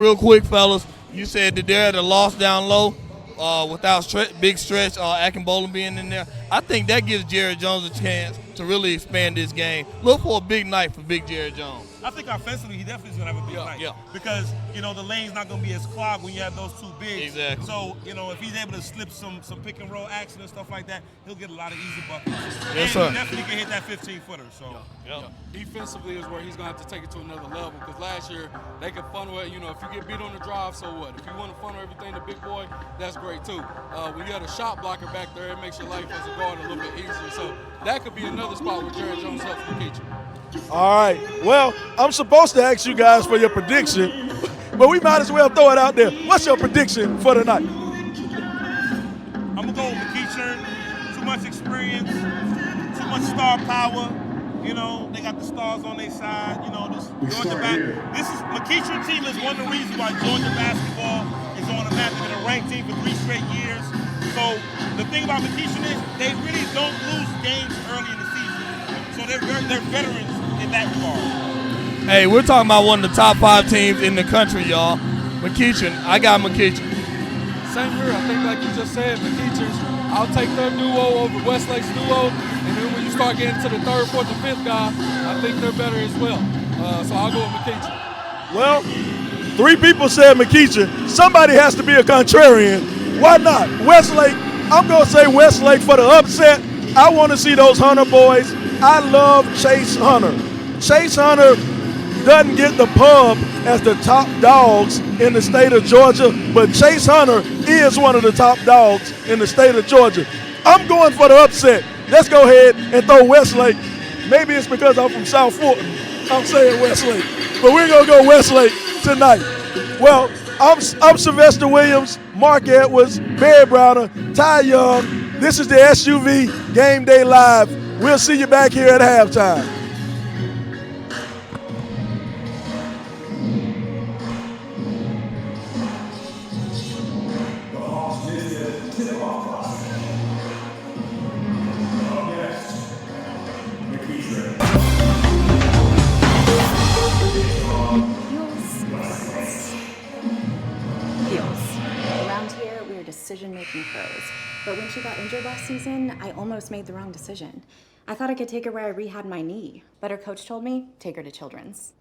Real quick, fellas, you said that they're at a loss down low without big stretch, Akinbola being in there. I think that gives Jared Jones a chance to really expand this game. Look for a big night for big Jared Jones. I think offensively, he definitely is going to have a big night. Yeah. Because, the lane's not going to be as clogged when you have those two bigs. Exactly. So, if he's able to slip some pick and roll action and stuff like that, he'll get a lot of easy buckets. Yes, and sir. he definitely can hit that 15-footer. So, yeah. Defensively is where he's going to have to take it to another level because last year they could funnel it. If you get beat on the drive, so what? If you want to funnel everything to big boy, that's great too. When you have a shot blocker back there, it makes your life as a guard a little bit easier. So that could be another spot where Jared Jones helps McEachern. All right. Well, I'm supposed to ask you guys for your prediction, but we might as well throw it out there. What's your prediction for the night? I'm going to go with McEachern. Too much experience, too much star power. They got the stars on their side. This is McEachern team is one of the reasons why Georgia basketball is on the map. They've been a ranked team for 3 straight years. So the thing about McEachern is they really don't lose games early in the season. So they're veterans in that regard. Hey, we're talking about one of the top 5 teams in the country, y'all. McEachern, I got McEachern. Same here. I think, like you just said, McEachern's, I'll take their duo over Westlake's duo. And then when you start getting to the 3rd, 4th, and 5th guy, I think they're better as well. So I'll go with McEachern. Well, 3 people said McEachern. Somebody has to be a contrarian. Why not? Westlake, I'm going to say Westlake for the upset. I want to see those Hunter boys. I love Chase Hunter. Chase Hunter doesn't get the pub as the top dogs in the state of Georgia, but Chase Hunter is one of the top dogs in the state of Georgia. I'm going for the upset. Let's go ahead and throw Westlake. Maybe it's because I'm from South Fulton. I'm saying Westlake. But we're going to go Westlake tonight. Well, I'm Sylvester Williams, Mark Edwards, Barry Browner, Ty Young. This is the SUV Game Day Live. We'll see you back here at halftime. Decision-making pros. But when she got injured last season, I almost made the wrong decision. I thought I could take her where I rehabbed my knee, but her coach told me, take her to Children's.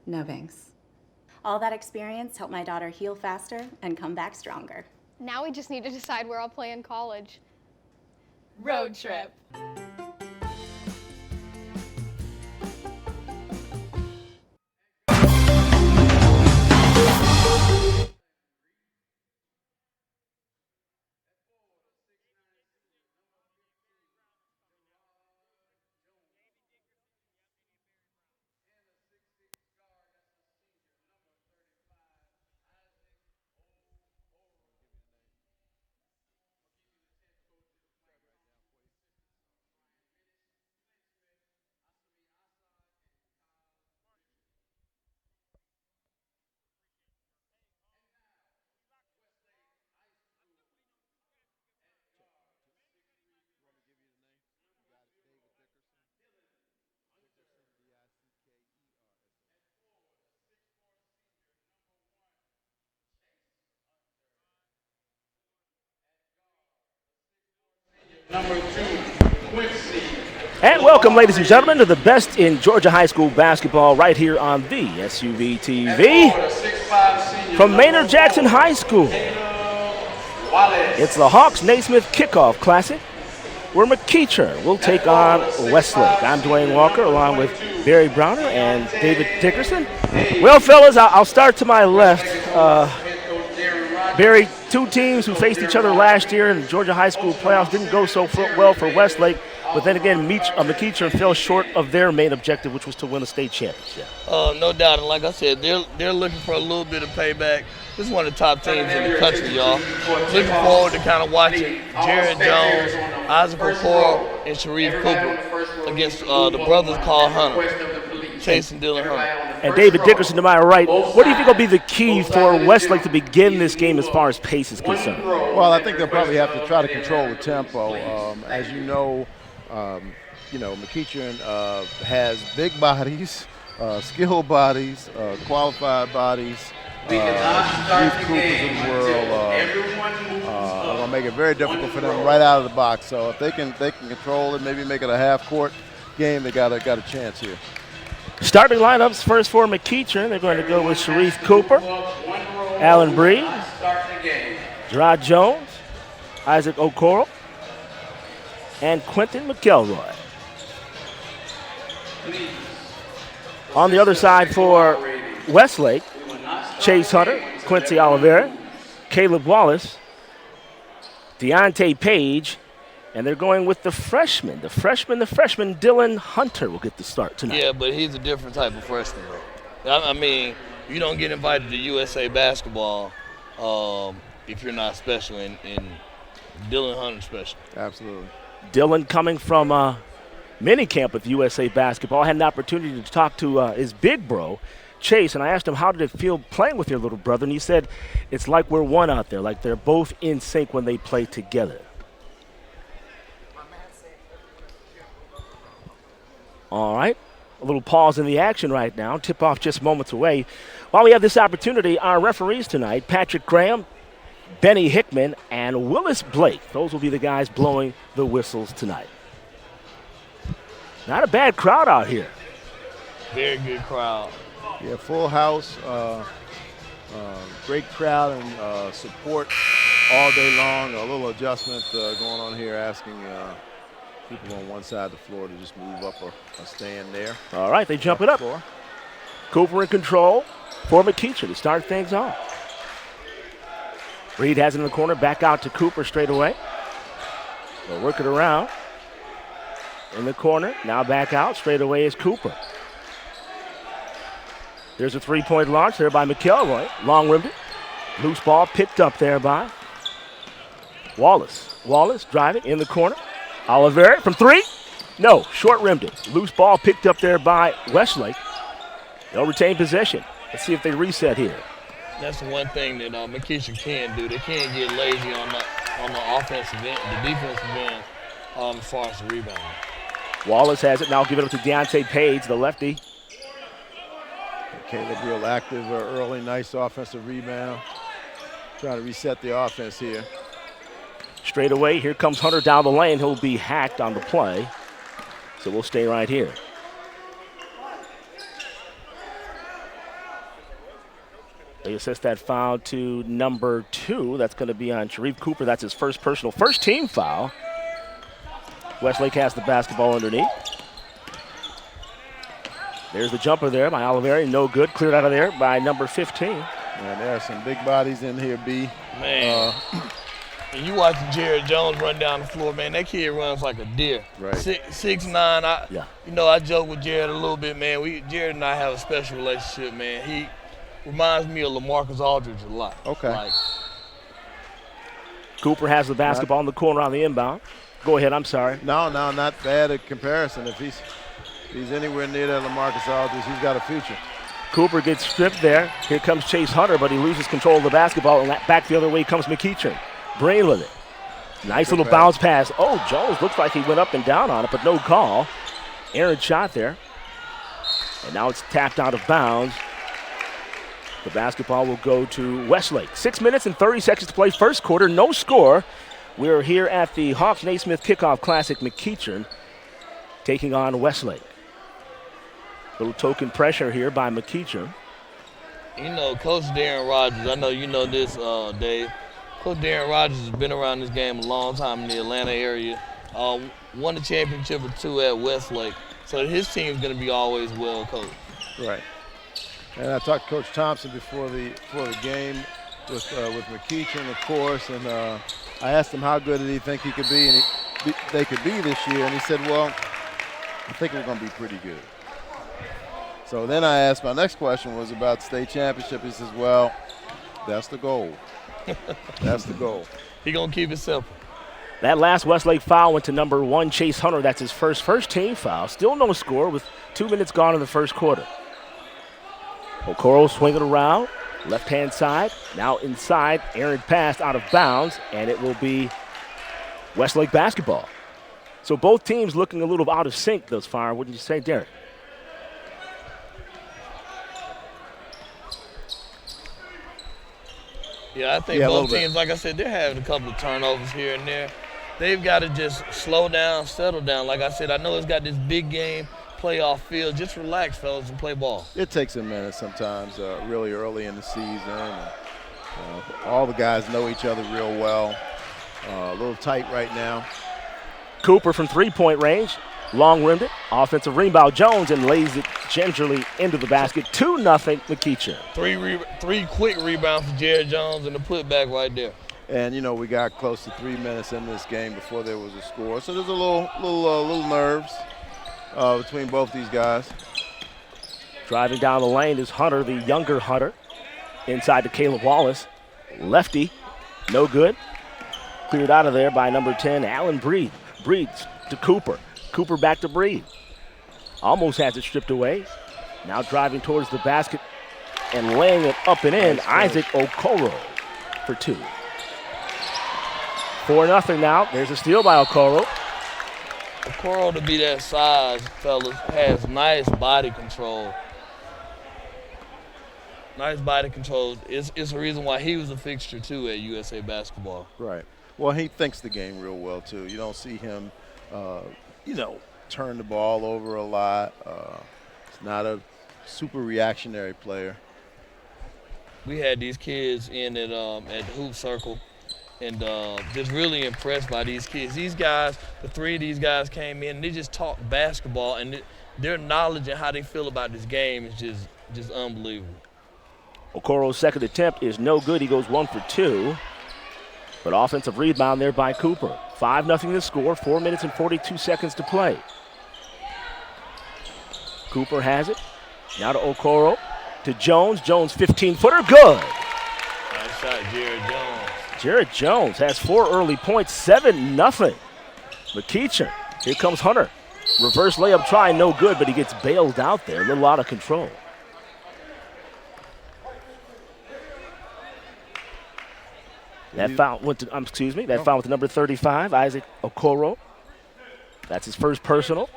No thanks. All that experience helped my daughter heal faster and come back stronger. Now we just need to decide where I'll play in college. Road trip. And welcome, ladies and gentlemen, to the best in Georgia high school basketball right here on the SUV TV. From Maynard Jackson High School, it's the Hawks-Naismith Kickoff Classic, where McEachern will take on Westlake. I'm Dwayne Walker, along with Barry Browner and David Dickerson. Well, fellas, I'll start to my left. Barry, 2 teams who faced each other last year in the Georgia high school playoffs didn't go so well for Westlake. But then again, McEachern fell short of their main objective, which was to win a state championship. No doubt. And like I said, they're looking for a little bit of payback. This is one of the top teams in the country, y'all. Looking forward to kind of watching Jared Jones, Isaac Okoro, and Sharife Cooper against the brothers called Hunter, Chase and Dylan Hunter. And David Dickerson to my right, what do you think will be the key for Westlake to begin this game as far as pace is concerned? Well, I think they'll probably have to try to control the tempo. As you know, McEachern has big bodies. skilled bodies, qualified bodies. These Coopers of the world are going to make it very difficult for them right out of the box. So if they can control it, maybe make it a half-court game, they got a chance here. Starting lineups first for McEachern. They're going to go with Sharife Cooper, Allen Breed, Gerard Jones, Isaac Okoro, and Quentin McElroy. On the other side for Westlake, Chase Hunter, Quincy Oliveira, Caleb Wallace, Deontay Page, and they're going with the freshman, Dylan Hunter will get the start tonight. Yeah, but he's a different type of freshman, though. I mean, you don't get invited to USA basketball if you're not special, and Dylan Hunter's special. Absolutely. Dylan coming from minicamp with USA basketball. I had an opportunity to talk to his big bro, Chase, and I asked him, how did it feel playing with your little brother? And he said, it's like we're one out there, like they're both in sync when they play together. All right, a little pause in the action right now. Tip-off just moments away. While we have this opportunity, our referees tonight, Patrick Graham, Benny Hickman, and Willis Blake. Those will be the guys blowing the whistles tonight. Not a bad crowd out here. Very good crowd. Yeah, full house, great crowd and support all day long. A little adjustment going on here, asking people on one side of the floor to just move up or stand there. All right, they jump it up. Cooper in control for McEachern to start things off. Reed has it in the corner, back out to Cooper straight away. They'll work it around. In the corner, now back out, straight away is Cooper. There's a three-point launch there by McElroy. Long-rimmed it. Loose ball picked up there by Wallace. Wallace driving in the corner. Oliveira from three. No, short-rimmed it. Loose ball picked up there by Westlake. They'll retain possession. Let's see if they reset here. That's the one thing that McEachern can do. They can't get lazy on the offensive end, the defensive end, as far as the rebound. Wallace has it. Now give it up to Deontay Page, the lefty. Caleb real active early, nice offensive rebound. Trying to reset the offense here. Straight away, here comes Hunter down the lane. He'll be hacked on the play. So we'll stay right here. They assess that foul to number 2. That's going to be on Sharife Cooper. That's his first team foul. Westlake has the basketball underneath. There's the jumper there by Oliveira. No good. Cleared out of there by number 15. And there are some big bodies in here, B. Man. And you watching Jared Jones run down the floor, man. That kid runs like a deer. Right. 6'9". Yeah. You know, I joke with Jared a little bit, man. Jared and I have a special relationship, man. He reminds me of LaMarcus Aldridge a lot. Okay. Cooper has the basketball in the corner on the inbound. Go ahead, I'm sorry. No, not bad a comparison. If he's anywhere near that LaMarcus Aldridge, he's got a future. Cooper gets stripped there. Here comes Chase Hunter, but he loses control of the basketball, and back the other way comes McEachern. Brain with it. Nice little bounce pass. Oh, Jones looks like he went up and down on it, but no call. Aaron shot there. And now it's tapped out of bounds. The basketball will go to Westlake. 6 minutes and 30 seconds to play first quarter. No score. We're here at the Hawks-Naismith Kickoff Classic. McEachern taking on Westlake. Little token pressure here by McEachern. You know, Coach Darren Rogers, I know you know this, Dave. Coach Darren Rogers has been around this game a long time in the Atlanta area. Won the championship or 2 at Westlake. So his team's going to be always well coached. Right. And I talked to Coach Thompson before the game with McEachern, of course, and I asked him how good did he think he could be, and they could be this year, and he said, well, I think we're going to be pretty good. So then I asked, my next question was about state championship. He says, well, that's the goal. That's the goal. He going to keep it simple. That last Westlake foul went to number 1, Chase Hunter. That's his first team foul. Still no score with 2 minutes gone in the first quarter. Okoro swinging around, left-hand side, now inside. Aaron passed out of bounds, and it will be Westlake basketball. So both teams looking a little out of sync thus far, wouldn't you say, Derek? Yeah, I think both teams, like I said, they're having a couple of turnovers here and there. They've got to just slow down, settle down. Like I said, I know it's got this big game playoff feel. Just relax, fellas, and play ball. It takes a minute sometimes, really early in the season. All the guys know each other real well. A little tight right now. Cooper from three-point range, long-rimmed it, offensive rebound. Jones and lays it gingerly into the basket. 2-0 McEachern. Three quick rebounds for Jared Jones and the putback right there. And we got close to 3 minutes in this game before there was a score, so there's a little nerves between both these guys. Driving down the lane is Hunter, the younger Hunter, inside to Caleb Wallace. Lefty, no good. Cleared out of there by number 10, Allen Breed. Breed to Cooper. Cooper back to Breed. Almost has it stripped away. Now driving towards the basket and laying it up and in. Isaac Okoro for 2. 4-0 now. There's a steal by Okoro. Okoro, to be that size, fellas, has nice body control. Nice body control. It's a reason why he was a fixture, too, at USA Basketball. Right. Well, he thinks the game real well, too. You don't see him, turn the ball over a lot. He's not a super reactionary player. We had these kids in at Hoop Circle, and just really impressed by these kids. These guys, the 3 of these guys came in, and they just talked basketball, and their knowledge and how they feel about this game is just unbelievable. Okoro's second attempt is no good. He goes 1 for 2. But offensive rebound there by Cooper. 5-0 the score, 4 minutes and 42 seconds to play. Cooper has it. Now to Okoro. To Jones. Jones 15-footer, good. Nice shot, Jared Jones. Jared Jones has 4 early points, 7-0. McEachern. Here comes Hunter. Reverse layup try, no good, but he gets bailed out there. A little out of control. That foul went to, foul with the number 35, Isaac Okoro. That's his first personal.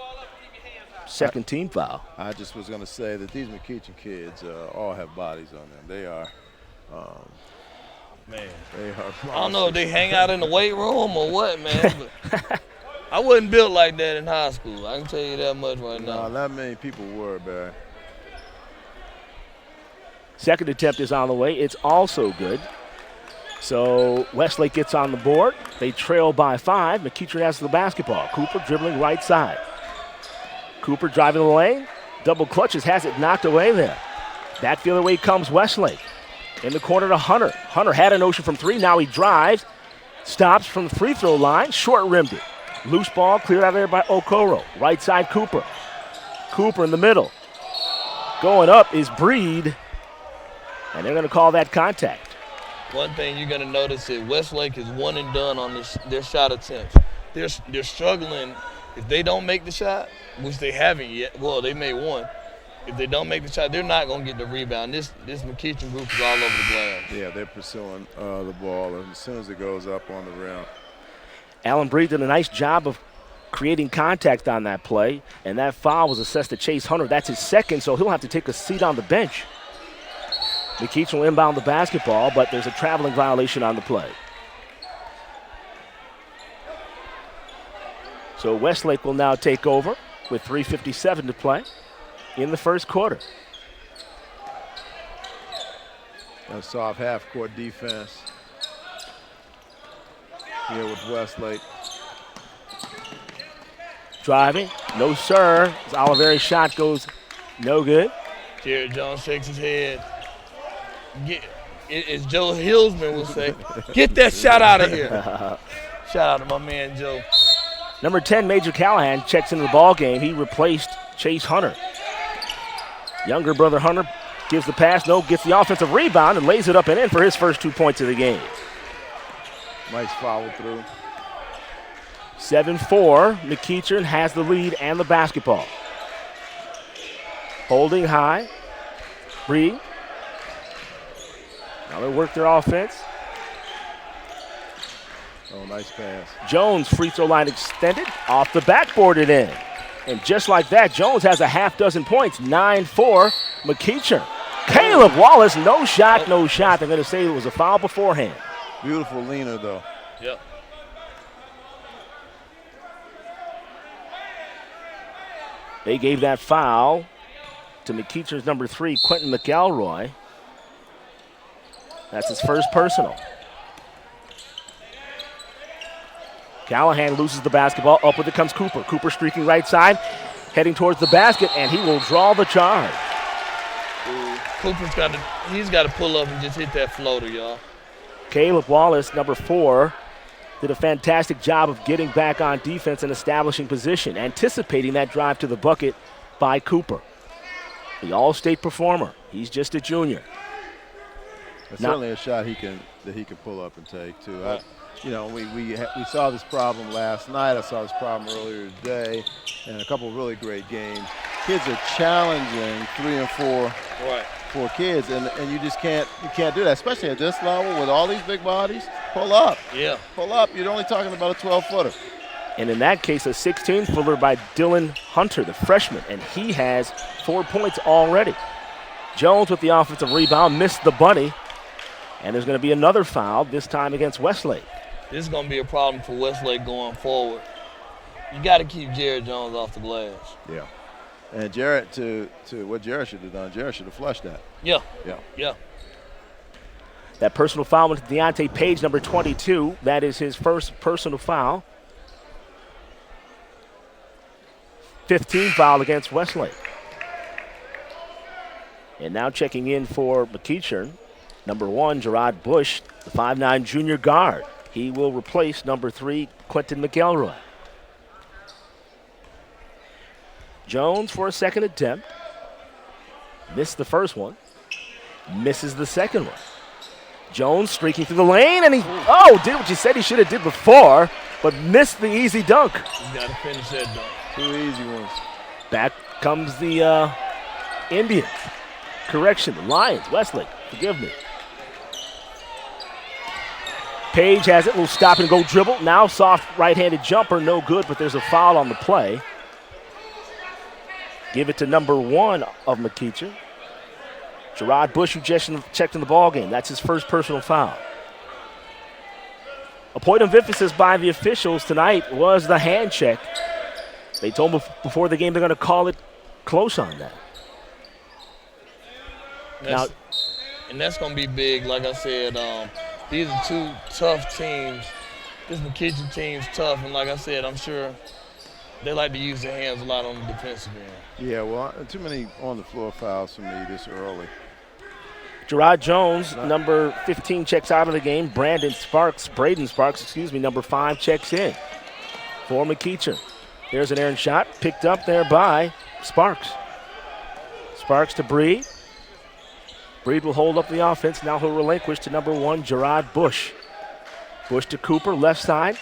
Second team foul. I just was going to say that these McEachern kids all have bodies on them. They are, man. They are. I don't know if they hang out in the weight room or what, man. But I wasn't built like that in high school. I can tell you that much right now. No, not many people were, Barry. Second attempt is on the way. It's also good. So Westlake gets on the board. They trail by 5. McEachern has the basketball. Cooper dribbling right side. Cooper driving the lane. Double clutches, has it knocked away there. Back the other way comes Westlake. In the corner to Hunter. Hunter had a notion from 3. Now he drives. Stops from the free throw line. Short rimmed it. Loose ball cleared out of there by Okoro. Right side Cooper. Cooper in the middle. Going up is Breed. And they're going to call that contact. One thing you're going to notice is Westlake is one and done on their shot attempts. They're struggling. If they don't make the shot, which they haven't yet, well, they made one. If they don't make the shot, they're not going to get the rebound. This McEachern group is all over the glass. Yeah, they're pursuing the ball as soon as it goes up on the rim. Allen Breed did a nice job of creating contact on that play, and that foul was assessed to Chase Hunter. That's his second, so he'll have to take a seat on the bench. McEachern will inbound the basketball, but there's a traveling violation on the play. So Westlake will now take over with 3:57 to play in the first quarter. A soft half-court defense here with Westlake. Driving, no sir. As Oliveri's shot goes no good. Jared Jones shakes his head. As Joe Hillsman would say, get that shot out of here. Shout out to my man Joe. Number 10, Major Callahan, checks into the ball game. He replaced Chase Hunter. Younger brother Hunter gives the pass, gets the offensive rebound and lays it up and in for his first 2 points of the game. Nice follow through. 7-4, McEachern has the lead and the basketball. Holding high, Breed. Now they work their offense. Oh, nice pass. Jones, free throw line extended, off the backboard it in. And just like that, Jones has a half dozen points, 9-4, McEachern. Caleb Caleb Wallace, no shot, no shot. They're going to say it was a foul beforehand. Beautiful leaner, though. Yep. They gave that foul to McEachern's number 3, Quentin McElroy. That's his first personal. Callahan loses the basketball. Up with it comes Cooper. Cooper streaking right side, heading towards the basket, and he will draw the charge. Cooper's he's got to pull up and just hit that floater, y'all. Caleb Wallace, number 4, did a fantastic job of getting back on defense and establishing position, anticipating that drive to the bucket by Cooper. The all-state performer. He's just a junior. It's certainly a shot that he can pull up and take too. We saw this problem last night. I saw this problem earlier today, and a couple of really great games. Kids are challenging 3 and 4 for kids, and you just can't do that, especially at this level with all these big bodies. Pull up. Yeah. Pull up. You're only talking about a 12-footer. And in that case, a 16-footer by Dylan Hunter, the freshman, and he has 4 points already. Jones with the offensive rebound, missed the bunny, and there's going to be another foul, this time against Westlake. This is going to be a problem for Westlake going forward. You got to keep Jared Jones off the glass. Yeah. And Jarrett, to what Jarrett should have done, Jarrett should have flushed that. Yeah. Yeah. Yeah. That personal foul went to Deontay Page, number 22. That is his first personal foul. 15 foul against Westlake. And now checking in for McEachern, number 1, Gerard Bush, the 5'9" junior guard. He will replace number 3, Quentin McElroy. Jones for a second attempt. Missed the first one. Misses the second one. Jones streaking through the lane, and he did what you said he should have did before, but missed the easy dunk. You got to finish that dunk. 2 easy ones. Back comes the Indians. Correction, the Lions, Westlake, forgive me. Page has it, little stop and go dribble. Now soft right-handed jumper, no good, but there's a foul on the play. Give it to number 1 of McEachern. Gerard Bush, who just checked in the ball game. That's his first personal foul. A point of emphasis by the officials tonight was the hand check. They told him before the game they're going to call it close on that. And that's going to be big. Like I said, these are 2 tough teams. This McEachern team's tough, and like I said, I'm sure they like to use their hands a lot on the defensive end. Yeah, well, too many on-the-floor fouls for me this early. Gerard Jones, number 15, checks out of the game. Braden Sparks, number 5, checks in for McEachern. There's an errant shot picked up there by Sparks. Sparks to Breed. Breed will hold up the offense. Now he'll relinquish to number 1, Gerard Bush. Bush to Cooper, left side.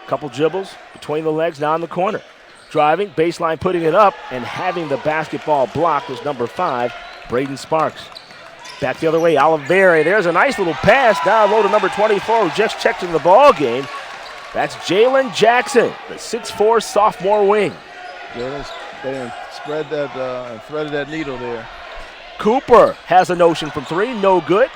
Couple dribbles between the legs, now in the corner. Driving, baseline, putting it up, and having the basketball blocked was number 5, Braden Sparks. Back the other way, Oliveri. There's a nice little pass down low to number 24, who just checked into the ball game. That's Jalen Jackson, the 6'4" sophomore wing. They spread that and threaded that needle there. Cooper has a notion from 3, no good.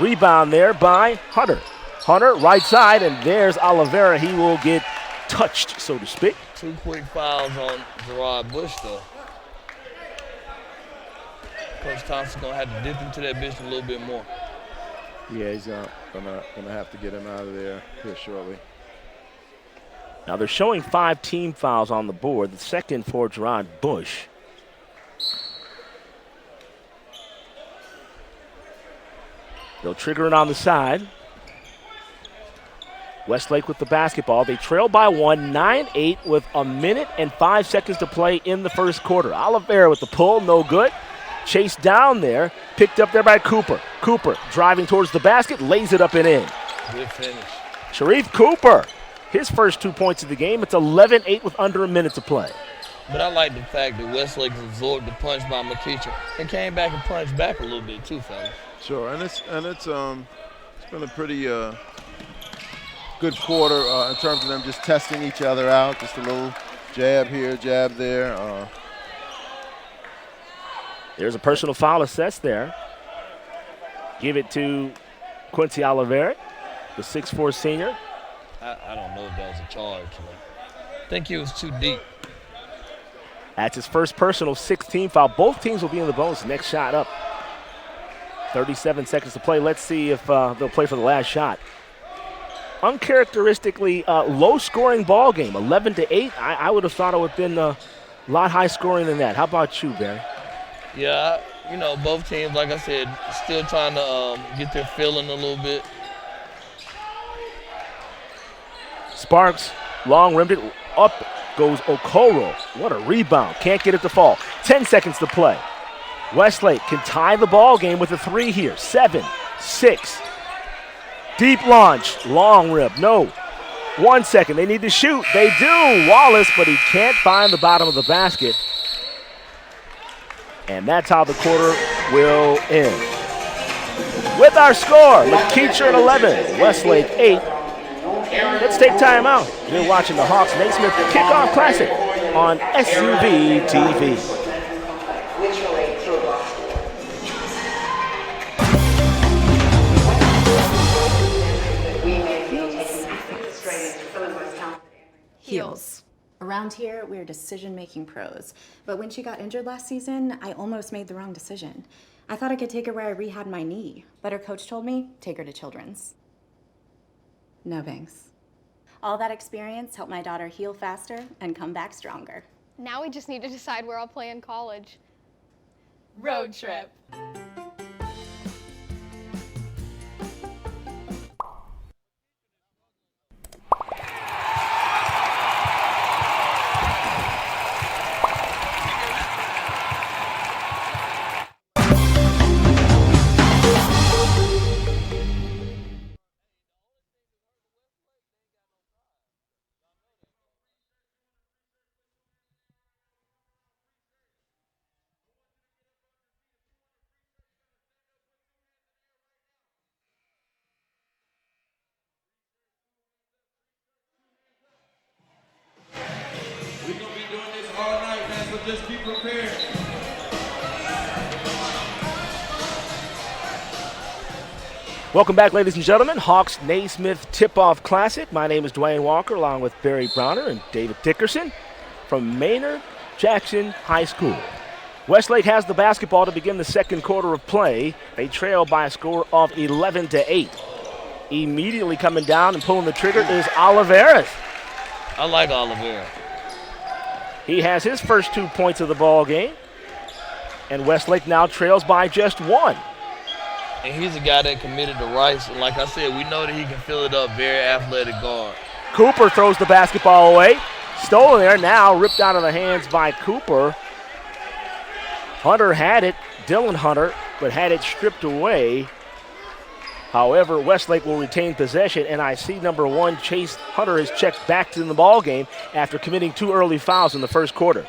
Rebound there by Hunter. Hunter, right side, and there's Oliveri. He will get touched, so to speak. 2 quick fouls on Gerard Bush, though. Coach Thompson's going to have to dip into that bitch a little bit more. Yeah, he's gonna have to get him out of there here shortly. Now they're showing 5 team fouls on the board, the second for Gerard Bush. They'll trigger it on the side. Westlake with the basketball. They trail by 1, 9-8 with 1 minute and 5 seconds to play in the first quarter. Oliveri with the pull, no good. Chased down there, picked up there by Cooper. Cooper driving towards the basket, lays it up and in. Good finish. Sharife Cooper, his first 2 points of the game. It's 11-8 with under 1 minute to play. But I like the fact that Westlake absorbed the punch by McEachern and came back and punched back a little bit too, fellas. Sure, and it's been a pretty good quarter in terms of them just testing each other out. Just a little jab here, jab there. There's a personal foul assessed there. Give it to Quincy Oliveira, the 6'4 senior. I don't know if that was a charge. I think he was too deep. That's his first personal 16 foul. Both teams will be in the bonus. Next shot up. 37 seconds to play. Let's see if they'll play for the last shot. Uncharacteristically low-scoring ball game, 11-8. I would have thought it would have been a lot high scoring than that. How about you, Barry? Yeah, both teams, like I said, still trying to get their feeling a little bit. Sparks, long rimmed it, up goes Okoro. What a rebound, can't get it to fall. 10 seconds to play. Westlake can tie the ball game with a 3 here. 7, 6. Deep launch, long rib, no. 1 second, they need to shoot. They do, Wallace, but he can't find the bottom of the basket. And that's how the quarter will end. With our score, McEachern 11, Westlake 8. Let's take time out. You're watching the Hawks-Naismith Kickoff Classic on SUV TV. Heels. Around here, we're decision-making pros. But when she got injured last season, I almost made the wrong decision. I thought I could take her where I rehabbed my knee, but her coach told me, take her to Children's. No thanks. All that experience helped my daughter heal faster and come back stronger. Now we just need to decide where I'll play in college. Road trip. We're going to be doing this all night, man, so just be prepared. Welcome back, ladies and gentlemen. Hawks-Naismith Tip-Off Classic. My name is Dwayne Walker, along with Barry Browner and David Dickerson from Maynard Jackson High School. Westlake has the basketball to begin the second quarter of play. They trail by a score of 11-8. Immediately coming down and pulling the trigger is Oliveira. I like Oliveira. He has his first 2 points of the ball game, and Westlake now trails by just 1. And he's a guy that committed to Rice. And like I said, we know that he can fill it up, very athletic guard. Cooper throws the basketball away. Stolen there, now ripped out of the hands by Cooper. Hunter had it, Dylan Hunter, but had it stripped away. However, Westlake will retain possession, and I see number 1, Chase Hunter, is checked back to the ball game after committing 2 early fouls in the first quarter.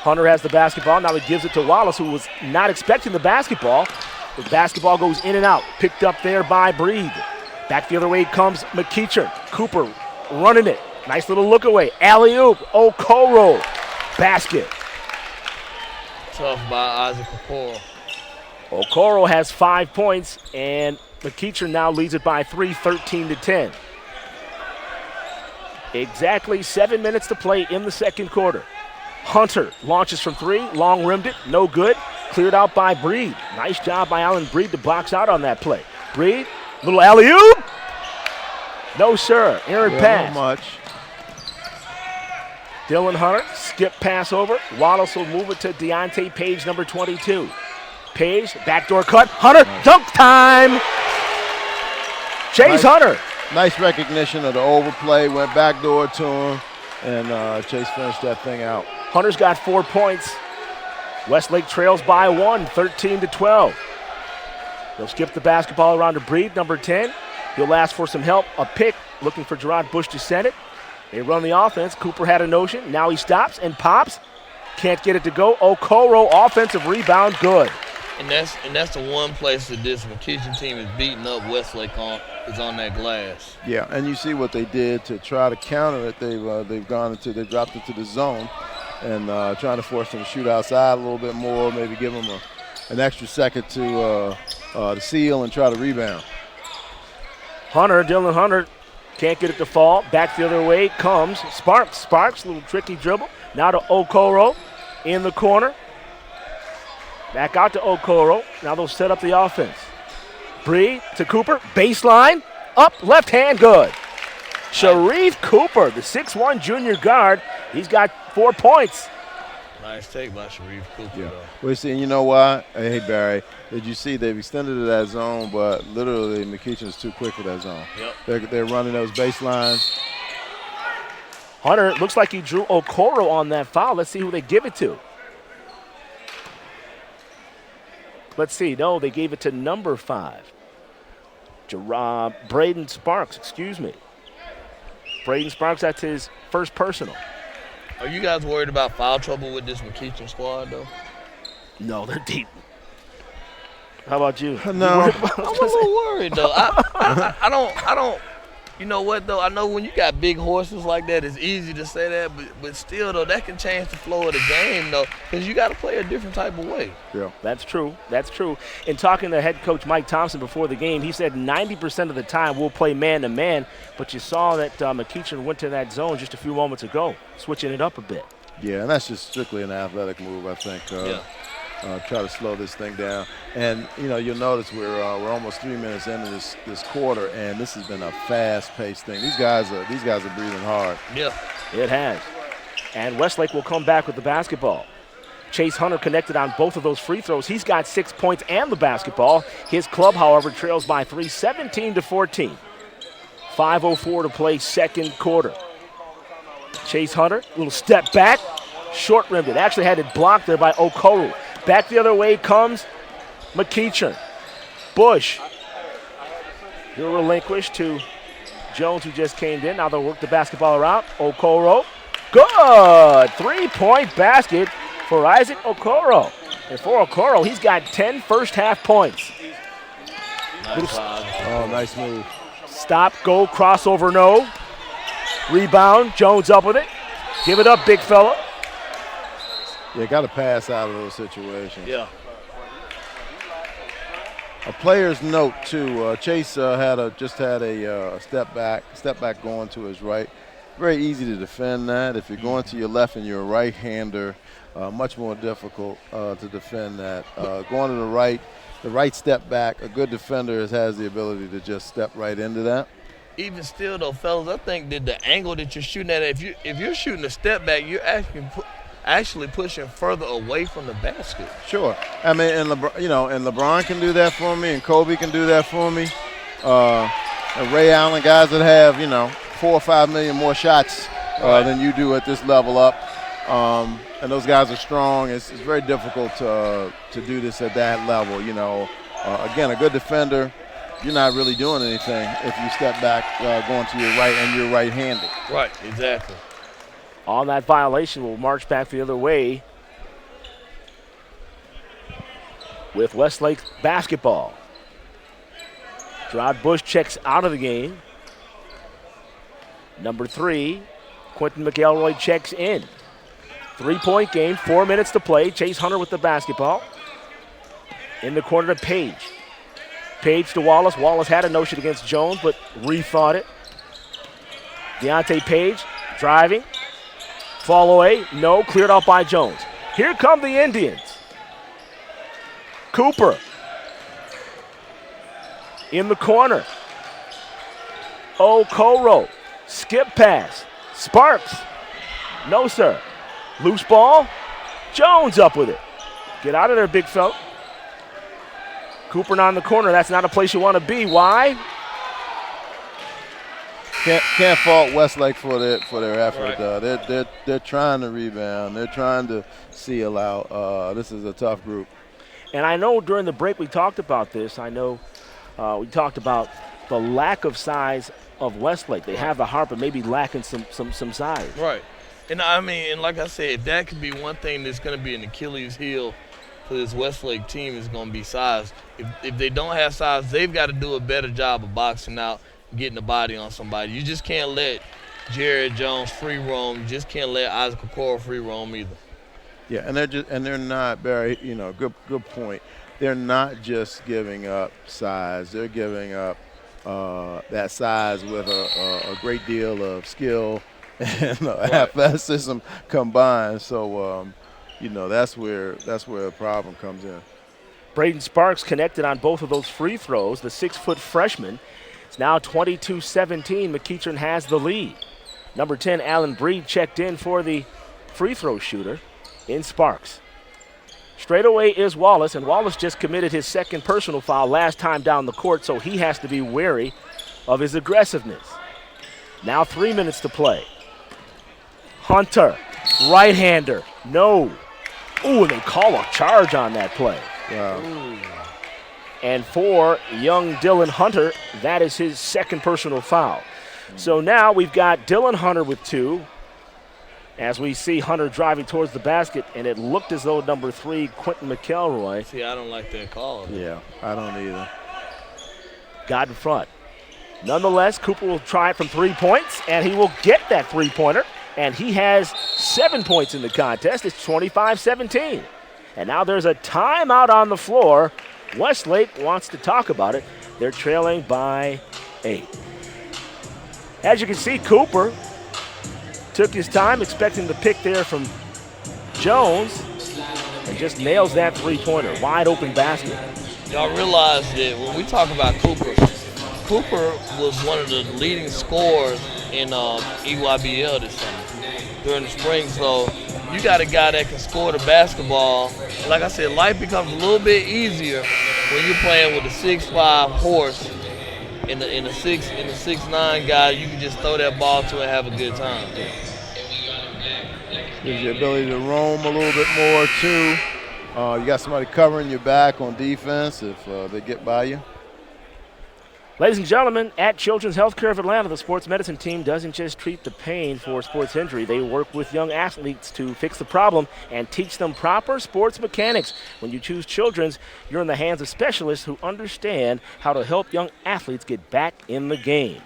Hunter has the basketball. Now he gives it to Wallace, who was not expecting the basketball. The basketball goes in and out. Picked up there by Breed. Back the other way comes McEachern. Cooper running it. Nice little look away. Alley-oop. Okoro. Basket. Tough by Okoro. Okoro has 5 points, and McEachern now leads it by 3, 13-10. Exactly 7 minutes to play in the second quarter. Hunter launches from 3, long rimmed it, no good. Cleared out by Breed. Nice job by Allen Breed to box out on that play. Breed, little alley-oop. No, sir. Errant pass. Not much. Dylan Hunter, skip pass over. Wallace will move it to Deontay Page, number 22. Page, backdoor cut. Hunter, dunk time. Chase Hunter. Nice recognition of the overplay. Went backdoor to him, and Chase finished that thing out. Hunter's got 4 points. Westlake trails by 1, 13-12. They'll skip the basketball around to Breed, number 10. He'll ask for some help, a pick, looking for Gerard Bush to send it. They run the offense. Cooper had a notion. Now he stops and pops. Can't get it to go. Okoro, offensive rebound, good. And that's the one place that this McEachern team is beating up Westlake on, is on that glass. Yeah, and you see what they did to try to counter it. They dropped it to the zone, and trying to force them to shoot outside a little bit more, maybe give them an extra second to seal and try to rebound. Dylan Hunter can't get it to fall. Back the other way comes Sparks. Sparks, a little tricky dribble. Now to Okoro in the corner. Back out to Okoro. Now they'll set up the offense. Bree to Cooper. Baseline. Up. Left hand. Good. Sharife Cooper, the 6'1 junior guard. He's got 4 points. Nice take by Sharife Cooper, though. Well, see, you know why? Hey, Barry, did you see they've extended to that zone, but literally McEachern's too quick for that zone. Yep. They're running those baselines. Hunter, looks like he drew Okoro on that foul. Let's see who they give it to. Let's see. No, they gave it to number 5. Braden Sparks, excuse me. Braden Sparks, that's his first personal. Are you guys worried about foul trouble with this McEachern squad, though? No, they're deep. How about you? No. I'm a little worried, though. I don't. You know what, though? I know when you got big horses like that, it's easy to say that, but still, though, that can change the flow of the game, though, because you got to play a different type of way. Yeah, that's true. That's true. In talking to head coach Mike Thompson before the game, he said 90% of the time we'll play man-to-man, but you saw that McEachern went to that zone just a few moments ago, switching it up a bit. Yeah, and that's just strictly an athletic move, I think. Try to slow this thing down. And, you know, you'll notice we're almost 3 minutes into this quarter, and this has been a fast-paced thing. These guys are breathing hard. Yeah. It has. And Westlake will come back with the basketball. Chase Hunter connected on both of those free throws. He's got 6 points and the basketball. His club, however, trails by 3, 17-14. 5:04 to play second quarter. Chase Hunter, little step back, short-rimmed it. Actually had it blocked there by Okoro. Back the other way comes McEachern. Bush. He'll relinquish to Jones, who just came in. Now they'll work the basketball around. Okoro. Good! 3-point basket for Isaac Okoro. And for Okoro, he's got 10 first-half points. Nice move. Stop, go, crossover, no. Rebound, Jones up with it. Give it up, big fella. Yeah, got to pass out of those situations. Yeah. A player's note too. Chase just had a step back going to his right. Very easy to defend that. If you're going to your left and you're a right-hander, much more difficult to defend that. Going to the right step back. A good defender has the ability to just step right into that. Even still, though, fellas, I think that the angle that you're shooting at, if you're shooting a step back, you're actually pushing further away from the basket. Sure. I mean, and LeBron can do that for me, and Kobe can do that for me. And Ray Allen, guys that have 4 or 5 million more shots than you do at this level up, and those guys are strong. It's very difficult to do this at that level. Again, a good defender, you're not really doing anything if you step back going to your right and you're right-handed. Right, exactly. On that violation, we'll march back the other way with Westlake basketball. Gerard Bush checks out of the game. Number 3, Quentin McElroy checks in. 3-point game, 4 minutes to play. Chase Hunter with the basketball. In the corner to Page. Page to Wallace. Wallace had a notion against Jones, but rethought it. Deontay Page driving. Fall away, no, cleared out by Jones. Here come the Indians. Cooper in the corner. Okoro, skip pass. Sparks, no sir. Loose ball, Jones up with it. Get out of there, big fella. Cooper not in the corner, that's not a place you want to be. Why? Can't fault Westlake for their effort. Right. They're trying to rebound. They're trying to seal out. This is a tough group. And I know during the break we talked about this. I know we talked about the lack of size of Westlake. They have the heart, but maybe lacking some size. Right. And I mean, and like I said, that could be one thing that's going to be an Achilles heel for this Westlake team is going to be size. If they don't have size, they've got to do a better job of boxing out, getting the body on somebody. You just can't let Jared Jones free roam. You just can't let Isaac Okoro free roam either. Yeah, and they're not, Barry, good point. They're not just giving up size. They're giving up that size with a great deal of skill and athleticism combined. So, that's where the problem comes in. Braden Sparks connected on both of those free throws. The 6-foot freshman. It's now 22-17. McEachern has the lead. Number 10, Allen Breed, checked in for the free throw shooter in Sparks. Straight away is Wallace, and Wallace just committed his second personal foul last time down the court, so he has to be wary of his aggressiveness. Now 3 minutes to play. Hunter, right-hander, no. Ooh, and they call a charge on that play. Wow. And for young Dylan Hunter, that is his second personal foul. So now we've got Dylan Hunter with 2. As we see Hunter driving towards the basket, and it looked as though number 3, Quentin McElroy. See, I don't like that call. Yeah, I don't either. Got in front. Nonetheless, Cooper will try it from 3 points, and he will get that three-pointer. And he has 7 points in the contest. It's 25-17. And now there's a timeout on the floor. Westlake wants to talk about it. They're trailing by 8. As you can see, Cooper took his time, expecting the pick there from Jones, and just nails that three-pointer. Wide open basket. Y'all realize that when we talk about Cooper, Cooper was one of the leading scorers in EYBL this summer during the spring. So you got a guy that can score the basketball. And like I said, life becomes a little bit easier when you're playing with a 6'5" horse in the 6'9" guy. You can just throw that ball to and have a good time. Gives you the ability to roam a little bit more too. You got somebody covering your back on defense if they get by you. Ladies and gentlemen, at Children's Healthcare of Atlanta, the sports medicine team doesn't just treat the pain for sports injury. They work with young athletes to fix the problem and teach them proper sports mechanics. When you choose Children's, you're in the hands of specialists who understand how to help young athletes get back in the game.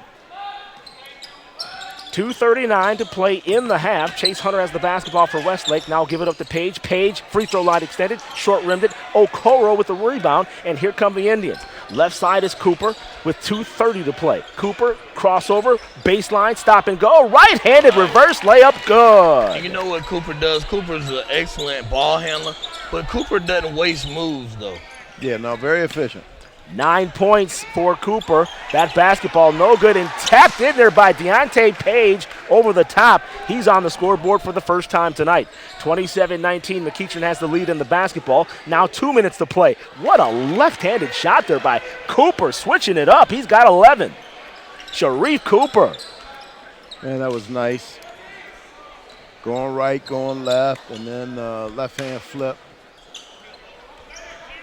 2:39 to play in the half. Chase Hunter has the basketball for Westlake. Now give it up to Page. Page, free throw line extended, short-rimmed it. Okoro with the rebound, and here come the Indians. Left side is Cooper with 2:30 to play. Cooper, crossover, baseline, stop and go. Right-handed reverse layup, good. And you know what Cooper does? Cooper's an excellent ball handler, but Cooper doesn't waste moves, though. Yeah, no, very efficient. 9 points for Cooper. That basketball no good and tapped in there by Deontay Page over the top. He's on the scoreboard for the first time tonight. 27-19, McEachern has the lead in the basketball. Now 2 minutes to play. What a left-handed shot there by Cooper, switching it up. He's got 11. Sharife Cooper. Man, that was nice. Going right, going left, and then left-hand flip.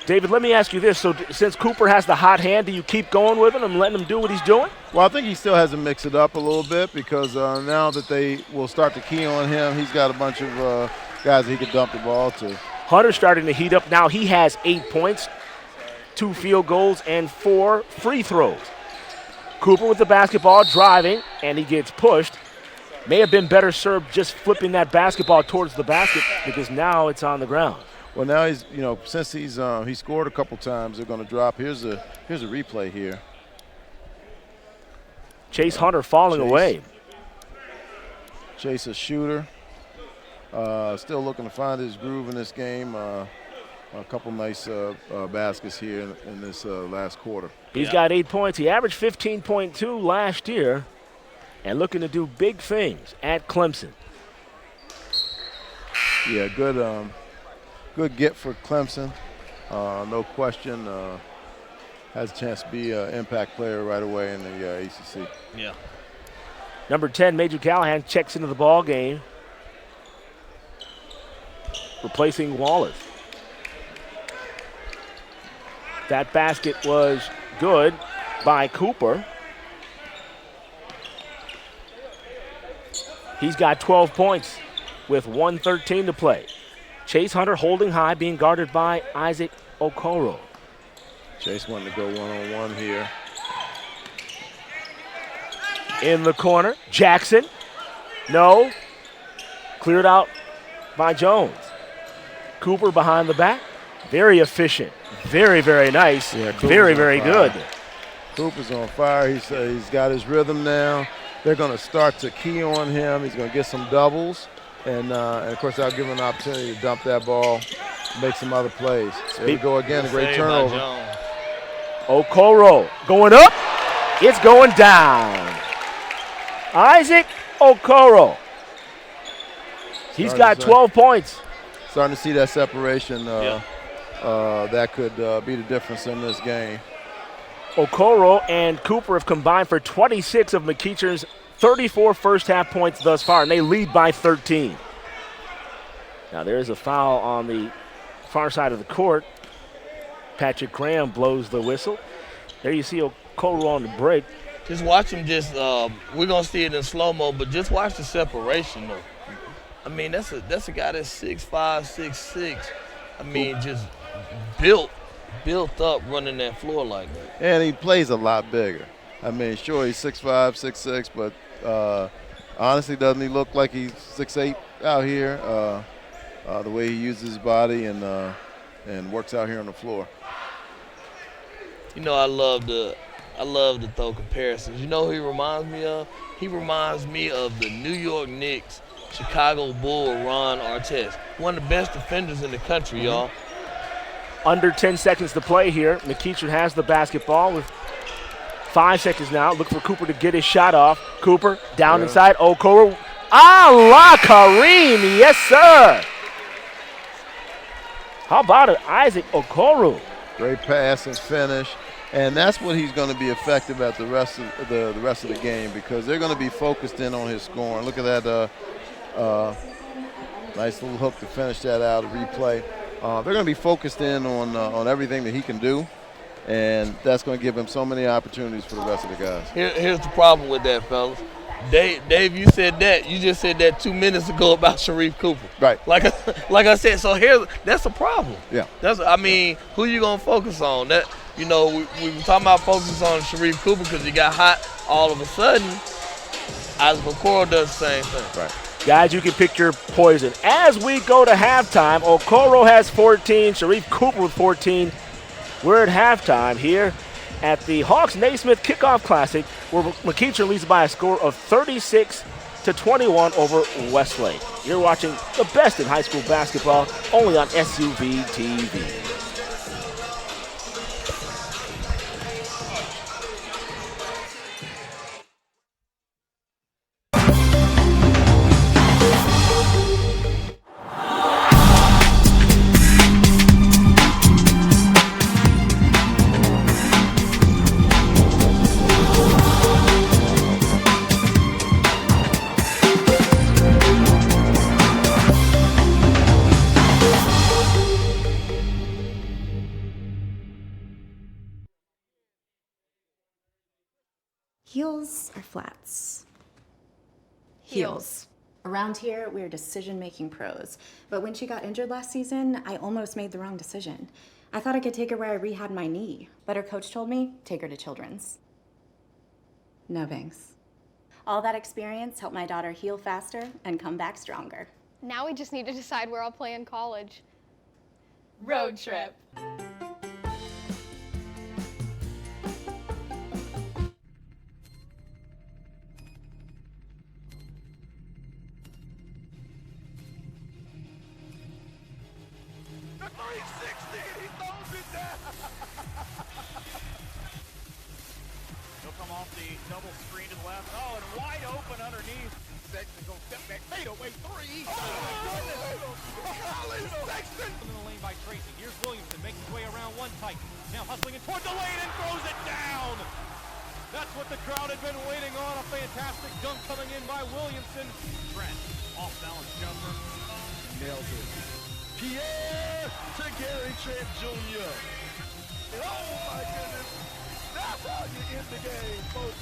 David, let me ask you this. So since Cooper has the hot hand, do you keep going with him and letting him do what he's doing? Well, I think he still has to mix it up a little bit because now that they will start to key on him, he's got a bunch of guys that he can dump the ball to. Hunter's starting to heat up. Now he has 8 points, 2 field goals, and 4 free throws. Cooper with the basketball, driving, and he gets pushed. May have been better served just flipping that basketball towards the basket because now it's on the ground. Well, now he's, since he scored a couple times, they're going to drop. Here's a replay here. Chase Hunter falling away. Chase a shooter. Still looking to find his groove in this game. A couple nice baskets here in this last quarter. He's got 8 points. He averaged 15.2 last year and looking to do big things at Clemson. Yeah, good get for Clemson, no question. Has a chance to be an impact player right away in the ACC. Yeah. Number 10, Major Callahan, checks into the ball game, replacing Wallace. That basket was good by Cooper. He's got 12 points with 1:13 to play. Chase Hunter holding high, being guarded by Isaac Okoro. Chase wanted to go one-on-one here. In the corner, Jackson No. Cleared out by Jones. Cooper behind the back. Very efficient. Very, very nice. Yeah, very, very good. Cooper's on fire. He's got his rhythm now. They're going to start to key on him. He's going to get some doubles. And of course, that'll give him an opportunity to dump that ball, make some other plays. There we go again, a great turnover. Okoro going up. It's going down. Isaac Okoro. He's got 12 points. Starting to see that separation. That could be the difference in this game. Okoro and Cooper have combined for 26 of McEachern's 34 first-half points thus far, and they lead by 13. Now there is a foul on the far side of the court. Patrick Graham blows the whistle. There you see Okoro on the break. Just watch him we're going to see it in slow-mo, but just watch the separation, though. I mean, that's a guy that's 6'5", 6'6". I mean, just built up running that floor like that. And he plays a lot bigger. I mean, sure, he's 6'5", 6'6", but honestly, doesn't he look like he's 6'8" out here? The way he uses his body and works out here on the floor. You know, I love to throw comparisons. You know who he reminds me of? He reminds me of the New York Knicks, Chicago Bull Ron Artest. One of the best defenders in the country, y'all. Under 10 seconds to play here. McEachern has the basketball with 5 seconds now. Look for Cooper to get his shot off. Cooper down inside. Okoro. La Kareem. Yes, sir. How about it, Isaac Okoro? Great pass and finish. And that's what he's going to be effective at the rest of the game, because they're going to be focused in on his scoring. Look at that nice little hook to finish that out, a replay. They're going to be focused in on everything that he can do, and that's going to give him so many opportunities for the rest of the guys. Here's the problem with that, fellas. Dave, you said that. You just said that 2 minutes ago about Sharife Cooper. Right. Like I said, so that's a problem. Yeah. Who you going to focus on? That, you know, we were talking about focusing on Sharife Cooper because he got hot all of a sudden. Isaac Okoro does the same thing. Right. Guys, you can pick your poison. As we go to halftime, Okoro has 14, Sharife Cooper with 14. We're at halftime here at the Hawks-Naismith Kickoff Classic, where McEachern leads by a score of 36-21 over Westlake. You're watching the best in high school basketball, only on SUV TV. Heels or flats? Heels. Around here, we're decision-making pros. But when she got injured last season, I almost made the wrong decision. I thought I could take her where I rehabbed my knee, but her coach told me, take her to Children's. No thanks. All that experience helped my daughter heal faster and come back stronger. Now we just need to decide where I'll play in college. Road trip. Double screen to the left. Oh, and wide open underneath. Sexton goes step back, fade away three. Oh, my goodness. Sexton. In the lane by Tracy. Here's Williamson, makes his way around one tight. Now hustling in toward the lane and throws it down. That's what the crowd had been waiting on. A fantastic dunk coming in by Williamson. Trent, off balance jumper. Nails it. Pierre to Gary Trent Jr. Oh, my goodness. That's how you end the game, folks.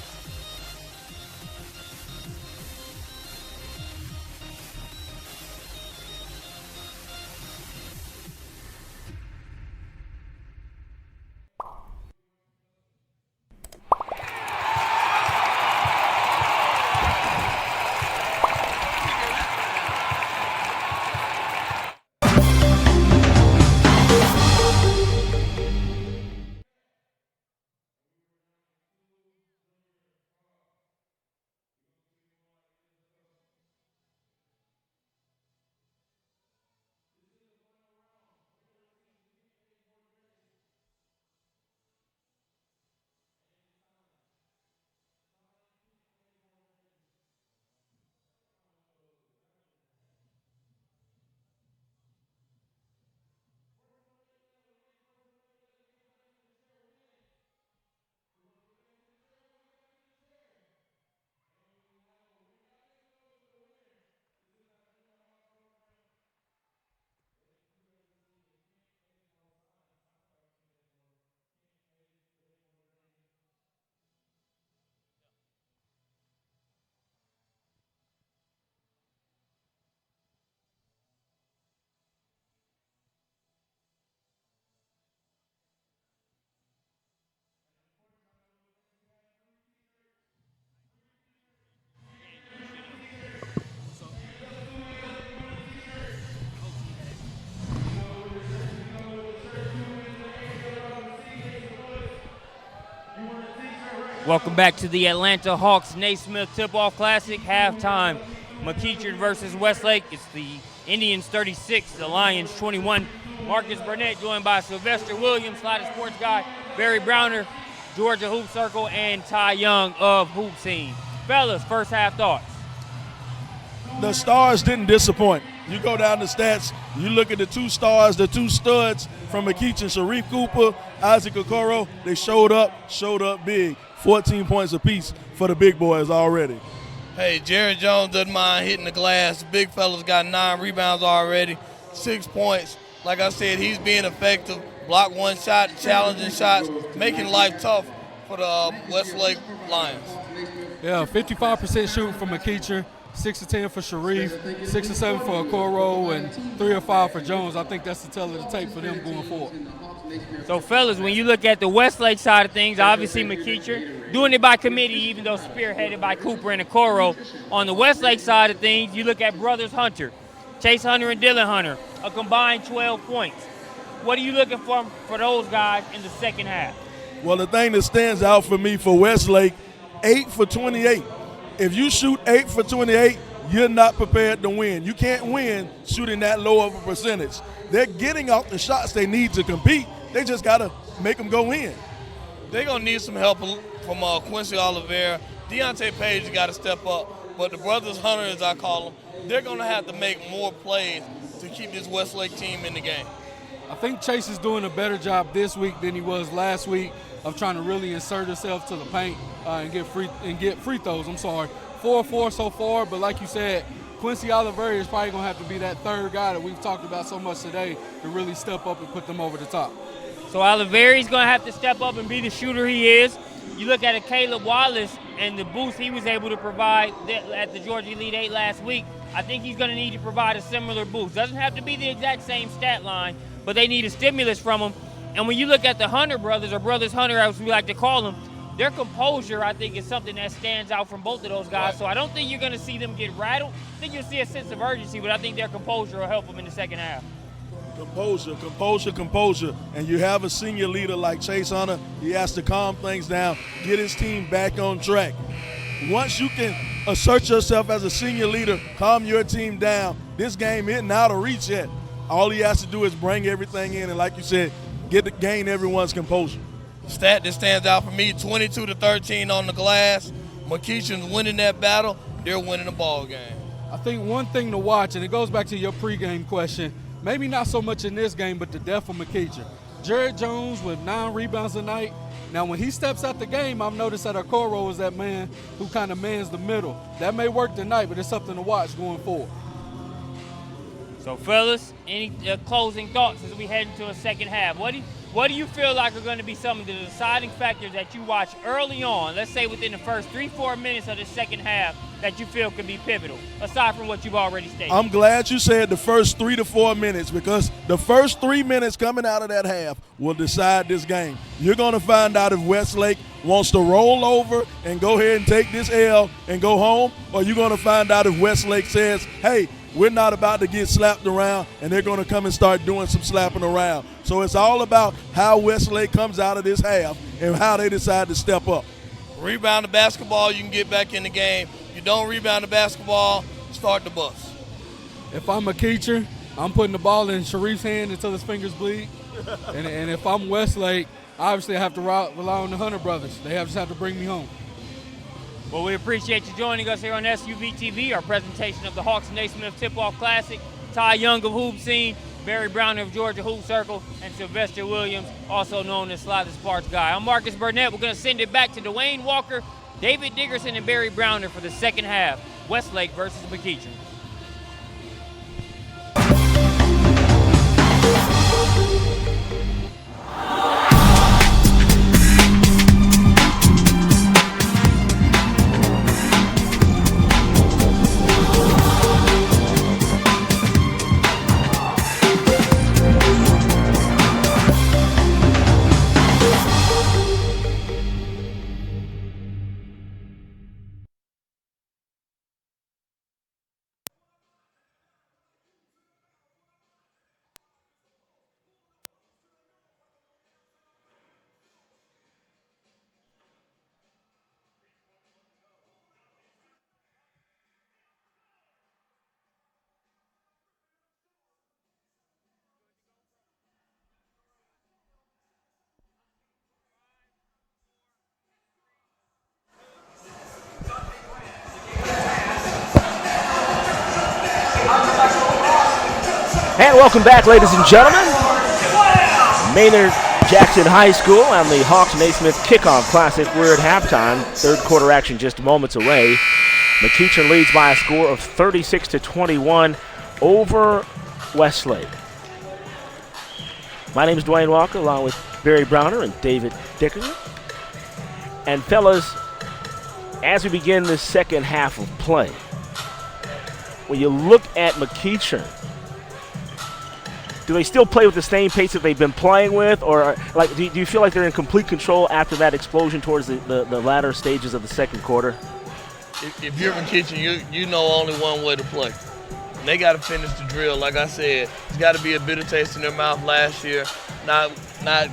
Welcome back to the Atlanta Hawks-Naismith Tip-Off Classic halftime. McEachern versus Westlake. It's the Indians 36, the Lions 21. Marcus Burnett joined by Sylvester Williams, Slider Sports Guy, Barry Browner, Georgia Hoop Circle, and Ty Young of Hoop Scene. Fellas, first half thoughts. The stars didn't disappoint. You go down the stats, you look at the two stars, the two studs from McEachern, Sharife Cooper, Isaac Okoro, they showed up big. 14 points apiece for the big boys already. Hey, Jared Jones doesn't mind hitting the glass. Big fella's got 9 rebounds already, 6 points. Like I said, he's being effective. Block one shot, challenging shots, making life tough for the Westlake Lions. Yeah, 55% shooting for McEachern, 6 of 10 for Sharife, 6 of 7 for Okoro, and 3 of 5 for Jones. I think that's the tell of the tape for them going forward. So, fellas, when you look at the Westlake side of things, obviously McEachern doing it by committee, even though spearheaded by Cooper and Okoro. On the Westlake side of things, you look at brothers Hunter, Chase Hunter and Dylan Hunter, a combined 12 points. What are you looking for those guys in the second half? Well, the thing that stands out for me for Westlake, 8 for 28. If you shoot 8 for 28, you're not prepared to win. You can't win shooting that low of a percentage. They're getting off the shots they need to compete. They just got to make them go in. They're going to need some help from Quincy Oliveira. Deontay Page got to step up. But the brothers Hunter, as I call them, they're going to have to make more plays to keep this Westlake team in the game. I think Chase is doing a better job this week than he was last week of trying to really insert himself to the paint and get free throws. 4-4 so far, but like you said, Quincy Oliveira is probably going to have to be that third guy that we've talked about so much today to really step up and put them over the top. So Oliveira's going to have to step up and be the shooter he is. You look at a Caleb Wallace and the boost he was able to provide at the Georgia Elite 8 last week. I think he's going to need to provide a similar boost. Doesn't have to be the exact same stat line, but they need a stimulus from him. And when you look at the Hunter brothers, or brothers Hunter as we like to call them, their composure, I think, is something that stands out from both of those guys. Right. So I don't think you're going to see them get rattled. I think you'll see a sense of urgency, but I think their composure will help them in the second half. Composure. And you have a senior leader like Chase Hunter. He has to calm things down, get his team back on track. Once you can assert yourself as a senior leader, calm your team down, this game isn't out of reach yet. All he has to do is bring everything in and, like you said, gain everyone's composure. Stat that stands out for me, 22-13 on the glass. McEachern's winning that battle. They're winning the ball game. I think one thing to watch, and it goes back to your pregame question, maybe not so much in this game, but the depth of McEachern. Jared Jones with 9 rebounds a night. Now, when he steps out the game, I've noticed that Okoro is that man who kind of mans the middle. That may work tonight, but it's something to watch going forward. So, fellas, any closing thoughts as we head into a second half? What do you feel like are going to be some of the deciding factors that you watch early on, let's say within the first 3-4 minutes of the second half, that you feel could be pivotal, aside from what you've already stated? I'm glad you said the first 3 to 4 minutes, because the first 3 minutes coming out of that half will decide this game. You're going to find out if Westlake wants to roll over and go ahead and take this L and go home, or you're going to find out if Westlake says, hey, we're not about to get slapped around, and they're going to come and start doing some slapping around. So it's all about how Westlake comes out of this half and how they decide to step up. Rebound the basketball, you can get back in the game. You don't rebound the basketball, start the bus. If I'm McEachern, I'm putting the ball in Sharife's hand until his fingers bleed. and if I'm Westlake, obviously I have to rely on the Hunter brothers. They just have to bring me home. Well, we appreciate you joining us here on SUV TV, our presentation of the Hawks-Naismith Tip-Off Classic. Ty Young of Hoop Scene, Barry Browner of Georgia Hoop Circle, and Sylvester Williams, also known as Slider Sports Guy. I'm Marcus Burnett. We're going to send it back to Dwayne Walker, David Dickerson, and Barry Browner for the second half. Westlake versus McEachern. And welcome back, ladies and gentlemen. Maynard Jackson High School and the Hawks-Naismith Kickoff Classic. We're at halftime. Third quarter action just moments away. McEachern leads by a score of 36-21 over Westlake. My name is Dwayne Walker, along with Barry Browner and David Dickerson. And fellas, as we begin the second half of play, when you look at McEachern, do they still play with the same pace that they've been playing with, or like do you feel like they're in complete control after that explosion towards the latter stages of the second quarter? If you're McEachern, you know only one way to play. And they got to finish the drill. Like I said, it's got to be a bitter taste in their mouth last year, not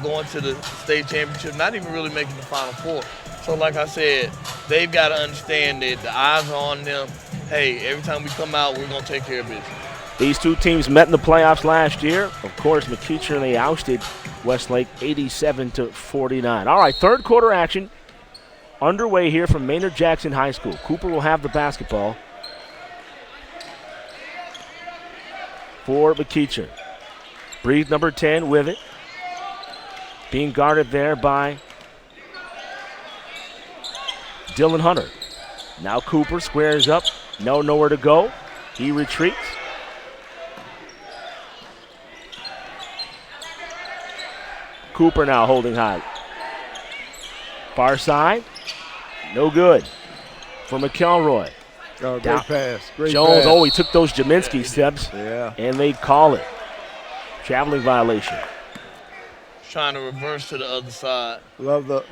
going to the state championship, not even really making the Final Four. So like I said, they've got to understand that the eyes are on them. Hey, every time we come out, we're going to take care of business. These two teams met in the playoffs last year. Of course, McEachern, they ousted Westlake 87-49. All right, third quarter action underway here from Maynard Jackson High School. Cooper will have the basketball for McEachern. Breathe, number 10, with it. Being guarded there by Dylan Hunter. Now Cooper squares up. Nowhere to go. He retreats. Cooper now holding high. Far side. No good for McElroy. Oh, great pass. Great Jones, pass. he took those Jaminski steps. Yeah. And they call it. Traveling violation. Trying to reverse to the other side. Love the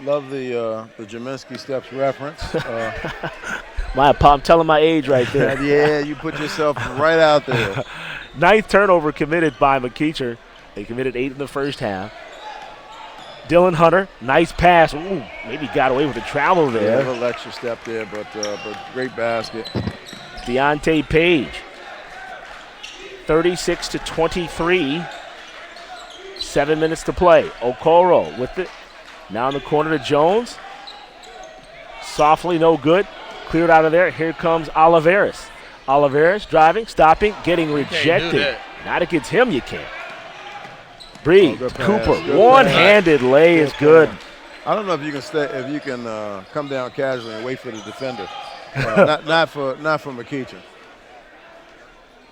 Jaminski steps reference. I'm telling my age right there. Yeah, you put yourself right out there. Ninth turnover committed by McEachern. They committed 8 in the first half. Dylan Hunter, nice pass. Ooh, maybe got away with the travel there. Yeah, a little extra step there, but great basket. Deontay Page, 36-23. 7 minutes to play. Okoro with it. Now in the corner to Jones. Softly, no good. Cleared out of there. Here comes Oliveris. Oliveris driving, stopping, getting rejected. Not against him, you can't. Breathe. Cooper, one-handed lay is good. I don't know if you can come down casually and wait for the defender. Not for McEachern.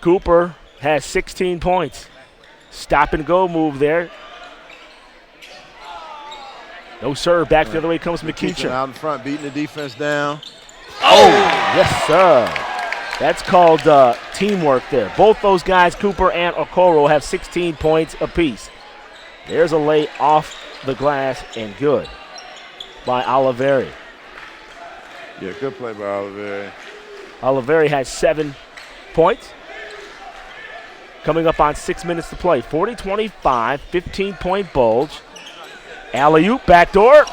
Cooper has 16 points. Stop and go move there. No serve. Back the other way comes McEachern. Out in front, beating the defense down. Oh, yes, sir. That's called teamwork there. Both those guys, Cooper and Okoro, have 16 points apiece. There's a lay off the glass and good by Oliveri. Yeah, good play by Oliveri. Oliveri has 7 points. Coming up on 6 minutes to play. 40-25, 15-point bulge. Alley-oop, backdoor.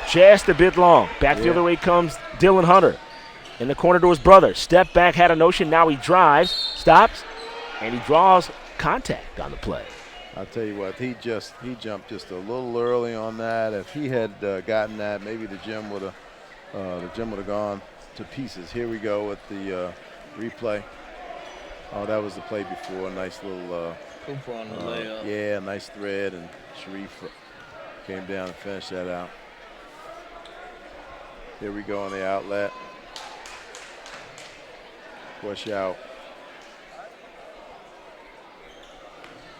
Just a bit long. Back the other way comes Dylan Hunter. In the corner to his brother. Step back, had a notion. Now he drives, stops, and he draws contact on the play. I'll tell you what, he jumped just a little early on that. If he had gotten that, maybe the gym would have gone to pieces. Here we go with the replay. Oh, that was the play before. Nice little Cooper on the layup. Yeah, nice thread, and Sharife came down and finished that out. Here we go on the outlet. Push out.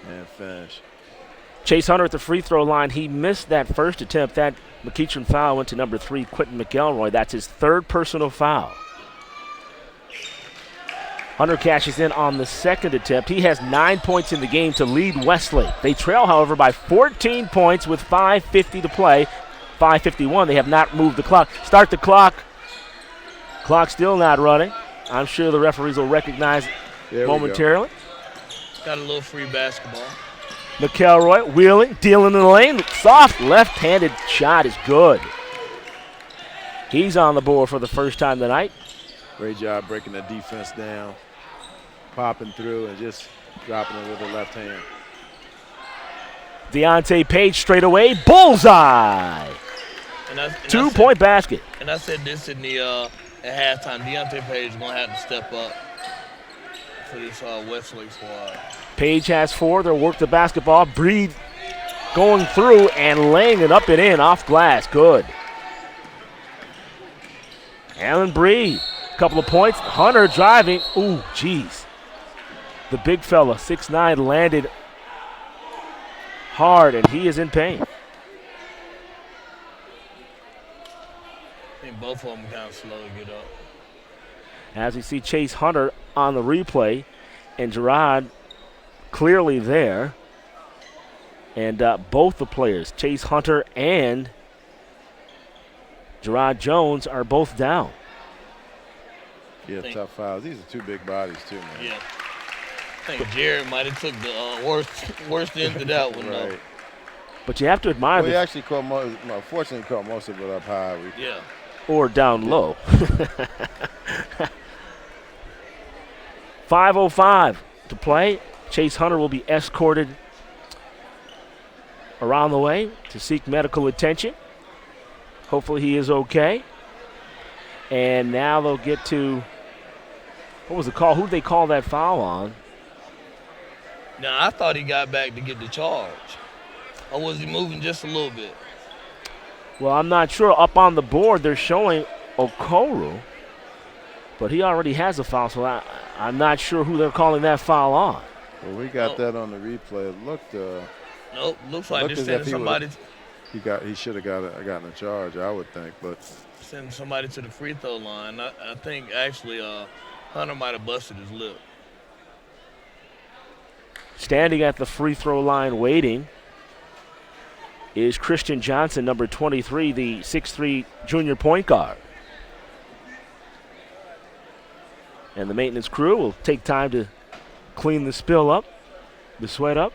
And finish. Chase Hunter at the free throw line. He missed that first attempt. That McEachern foul went to number 3, Quentin McElroy. That's his 3rd personal foul. Hunter cashes in on the second attempt. He has 9 points in the game to lead Westlake. They trail, however, by 14 points with 5:50 to play. 5:51. They have not moved the clock. Start the clock. Clock still not running. I'm sure the referees will recognize momentarily. Got a little free basketball. McElroy wheeling, dealing in the lane. Soft left-handed shot is good. He's on the board for the first time tonight. Great job breaking the defense down, popping through, and just dropping it with the left hand. Deontay Page straight away, bullseye. 2-point basket. And I said this in the at halftime. Deontay Page is gonna have to step up. for this Westlake squad. Page has 4. They'll work the basketball. Breed going through and laying it up and in off glass. Good. Allen Breed, a couple of points. Hunter driving. Ooh, geez. The big fella, 6'9", landed hard, and he is in pain. I think both of them kind of slow to get up. As we see Chase Hunter on the replay, and Gerard clearly there. And both the players, Chase Hunter and Gerard Jones, are both down. Yeah, tough fouls. These are two big bodies, too, man. Yeah. I think Jared might have took the worst end of that one, though. But you have to admire he actually caught fortunately caught most of it up high. Yeah. Or down low. 5:05 to play. Chase Hunter will be escorted around the way to seek medical attention. Hopefully he is okay. And now they'll get to, what was the call? Who did they call that foul on? Now, I thought he got back to get the charge. Or was he moving just a little bit? Well, I'm not sure. Up on the board, they're showing Okoro, but he already has a foul, so I'm not sure who they're calling that foul on. Well, we got that on the replay. It looked. Nope, looks like they're sending somebody. He should have gotten a charge, I would think, but sending somebody to the free throw line. I think actually Hunter might have busted his lip. Standing at the free throw line waiting is Christian Johnson, number 23, the 6'3" junior point guard. And the maintenance crew will take time to clean the spill up, the sweat up.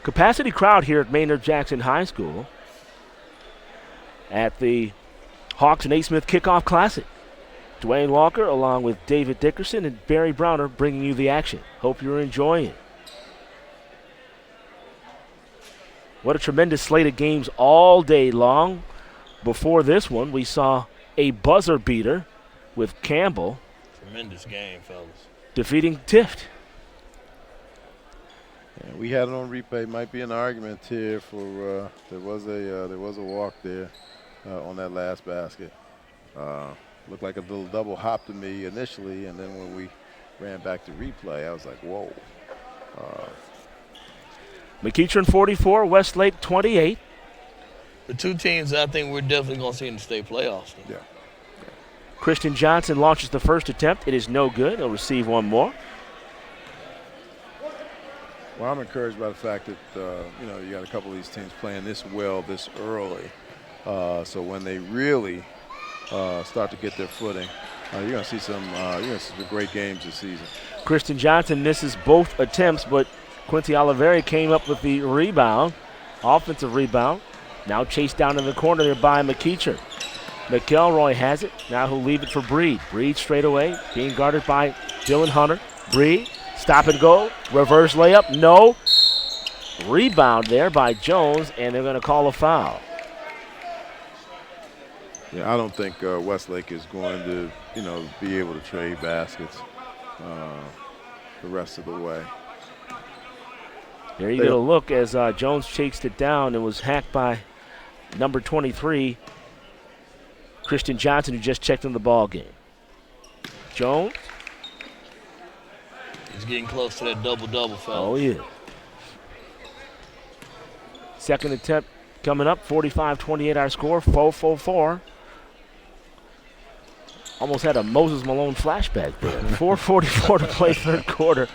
Capacity crowd here at Maynard Jackson High School at the Hawks-Naismith Kickoff Classic. Dwayne Walker along with David Dickerson and Barry Browner bringing you the action. Hope you're enjoying it. What a tremendous slate of games all day long. Before this one, we saw a buzzer beater with Campbell. Tremendous game, fellas. Defeating Tift. Yeah, we had it on replay. Might be an argument here for there was a walk there on that last basket. Looked like a little double hop to me initially, and then when we ran back to replay, I was like, whoa. McEachern 44, Westlake 28. The two teams I think we're definitely going to see in the state playoffs. Yeah. Christian Johnson launches the first attempt. It is no good. He'll receive one more. Well, I'm encouraged by the fact that, you got a couple of these teams playing this well this early. So when they really start to get their footing, you're going to see some great games this season. Christian Johnson misses both attempts, but Quincy Oliveri came up with the rebound, offensive rebound. Now chased down in the corner there by McEachern. McElroy has it. Now he'll leave it for Breed. Breed straight away, being guarded by Dylan Hunter. Breed, stop and go, reverse layup, no. Rebound there by Jones, and they're going to call a foul. Yeah, I don't think Westlake is going to, be able to trade baskets the rest of the way. There you get a look as Jones chased it down and was hacked by number 23, Christian Johnson, who just checked in the ball game. Jones. He's getting close to that double-double, fellas. Oh, yeah. Second attempt coming up, 45-28 our score, 4-4-4. Almost had a Moses Malone flashback there. 4:44 to play third quarter.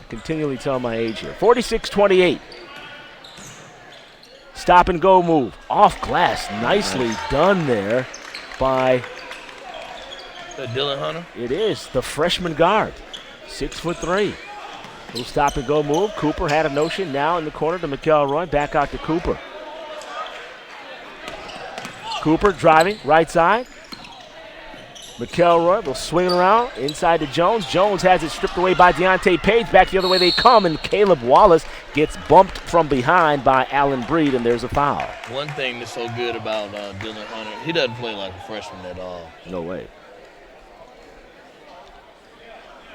Continually tell my age here. 46-28. Stop and go move. Off glass. Nicely done there by Dylan Hunter. It is the freshman guard. 6'3". Little stop and go move. Cooper had a notion. Now in the corner to McElroy. Back out to Cooper. Cooper driving right side. McElroy will swing it around inside to Jones. Jones has it stripped away by Deontay Page. Back the other way they come, and Caleb Wallace gets bumped from behind by Allen Breed, and there's a foul. One thing that's so good about Dylan Hunter, he doesn't play like a freshman at all. No way.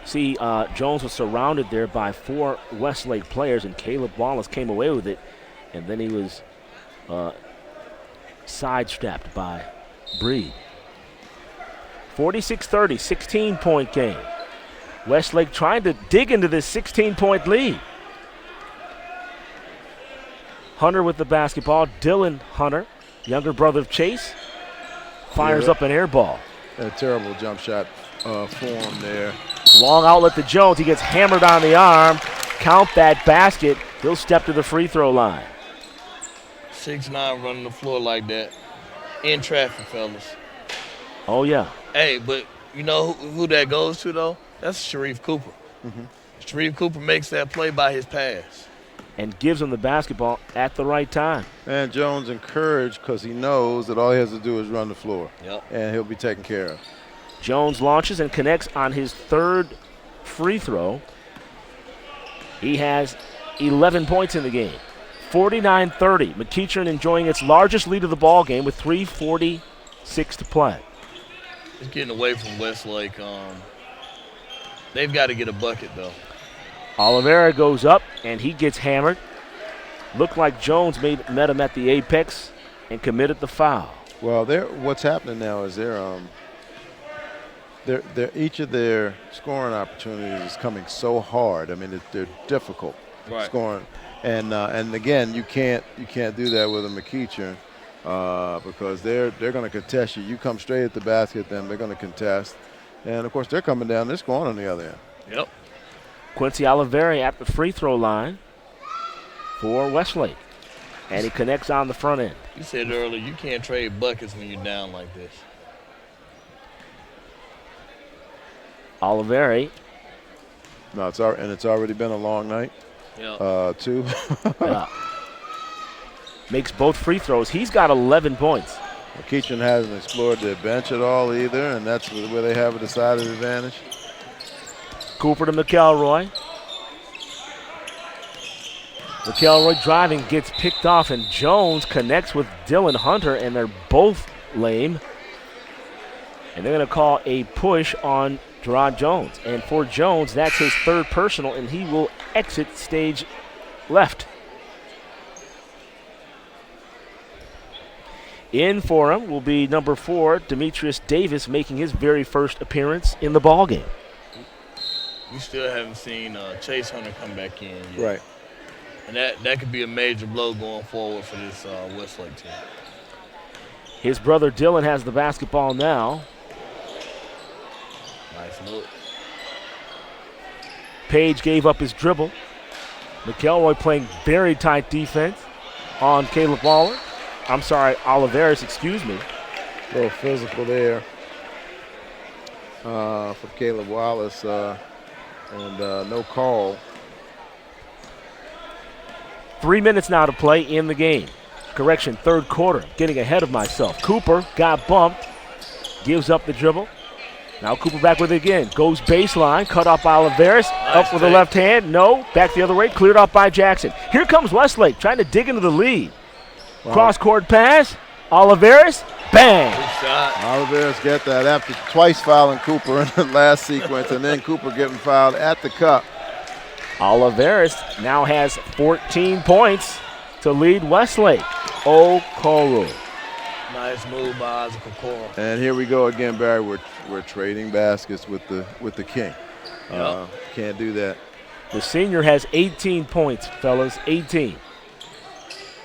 See, Jones was surrounded there by 4 Westlake players, and Caleb Wallace came away with it, and then he was sidestepped by Breed. 46-30, 16-point game. Westlake trying to dig into this 16-point lead. Hunter with the basketball. Dylan Hunter, younger brother of Chase, fires up an air ball. A terrible jump shot form there. Long outlet to Jones. He gets hammered on the arm. Count that basket. He'll step to the free throw line. 6'9" running the floor like that. In traffic, fellas. Oh, yeah. Hey, but you know who that goes to, though? That's Sharife Cooper. Sharife Cooper makes that play by his pass. And gives him the basketball at the right time. And Jones encouraged because he knows that all he has to do is run the floor. Yep. And he'll be taken care of. Jones launches and connects on his 3rd free throw. He has 11 points in the game. 49-30. McEachern enjoying its largest lead of the ball game with 3:46 to play. It's getting away from Westlake. They've got to get a bucket, though. Oliveira goes up, and he gets hammered. Looked like Jones met him at the apex and committed the foul. Well, what's happening now is each of their scoring opportunities is coming so hard. I mean, they're difficult scoring, and again, you can't do that with a McEachern because they're going to contest you. You come straight at the basket, then they're going to contest, and of course they're coming down. They're scoring on the other end. Yep. Quincy Oliveira at the free throw line for Westlake, and he connects on the front end. You said earlier you can't trade buckets when you're down like this. Oliveira. No, it's already been a long night. Yeah. Too. Yeah. Makes both free throws. He's got 11 points. McEachern hasn't explored their bench at all either, and that's where they have a decided advantage. Cooper to McElroy. McElroy driving, gets picked off, and Jones connects with Dylan Hunter, and they're both lame. And they're going to call a push on Gerard Jones. And for Jones, that's his 3rd personal, and he will exit stage left. In for him will be number 4, Demetrius Davis, making his very first appearance in the ballgame. We still haven't seen Chase Hunter come back in yet. Right. And that could be a major blow going forward for this Westlake team. His brother Dylan has the basketball now. Nice look. Page gave up his dribble. McElroy playing very tight defense on Caleb Waller. I'm sorry, Oliveris, excuse me. A little physical there for Caleb Wallace, and no call. 3 minutes now to play in the game. Correction, 3rd quarter. Getting ahead of myself. Cooper got bumped, gives up the dribble. Now Cooper back with it again. Goes baseline, cut off by Oliveris. Up with the left hand. No, back the other way. Cleared off by Jackson. Here comes Westlake trying to dig into the lead. Wow. Cross-court pass. Oliveris. Bang. Good shot. Oliveris get that after twice fouling Cooper in the last sequence, and then Cooper getting fouled at the cup. Oliveris now has 14 points to lead Westlake. Okoro. Nice move by Okoro. And here we go again, Barry. We're trading baskets with the king. Yep. Can't do that. The senior has 18 points, fellas. 18.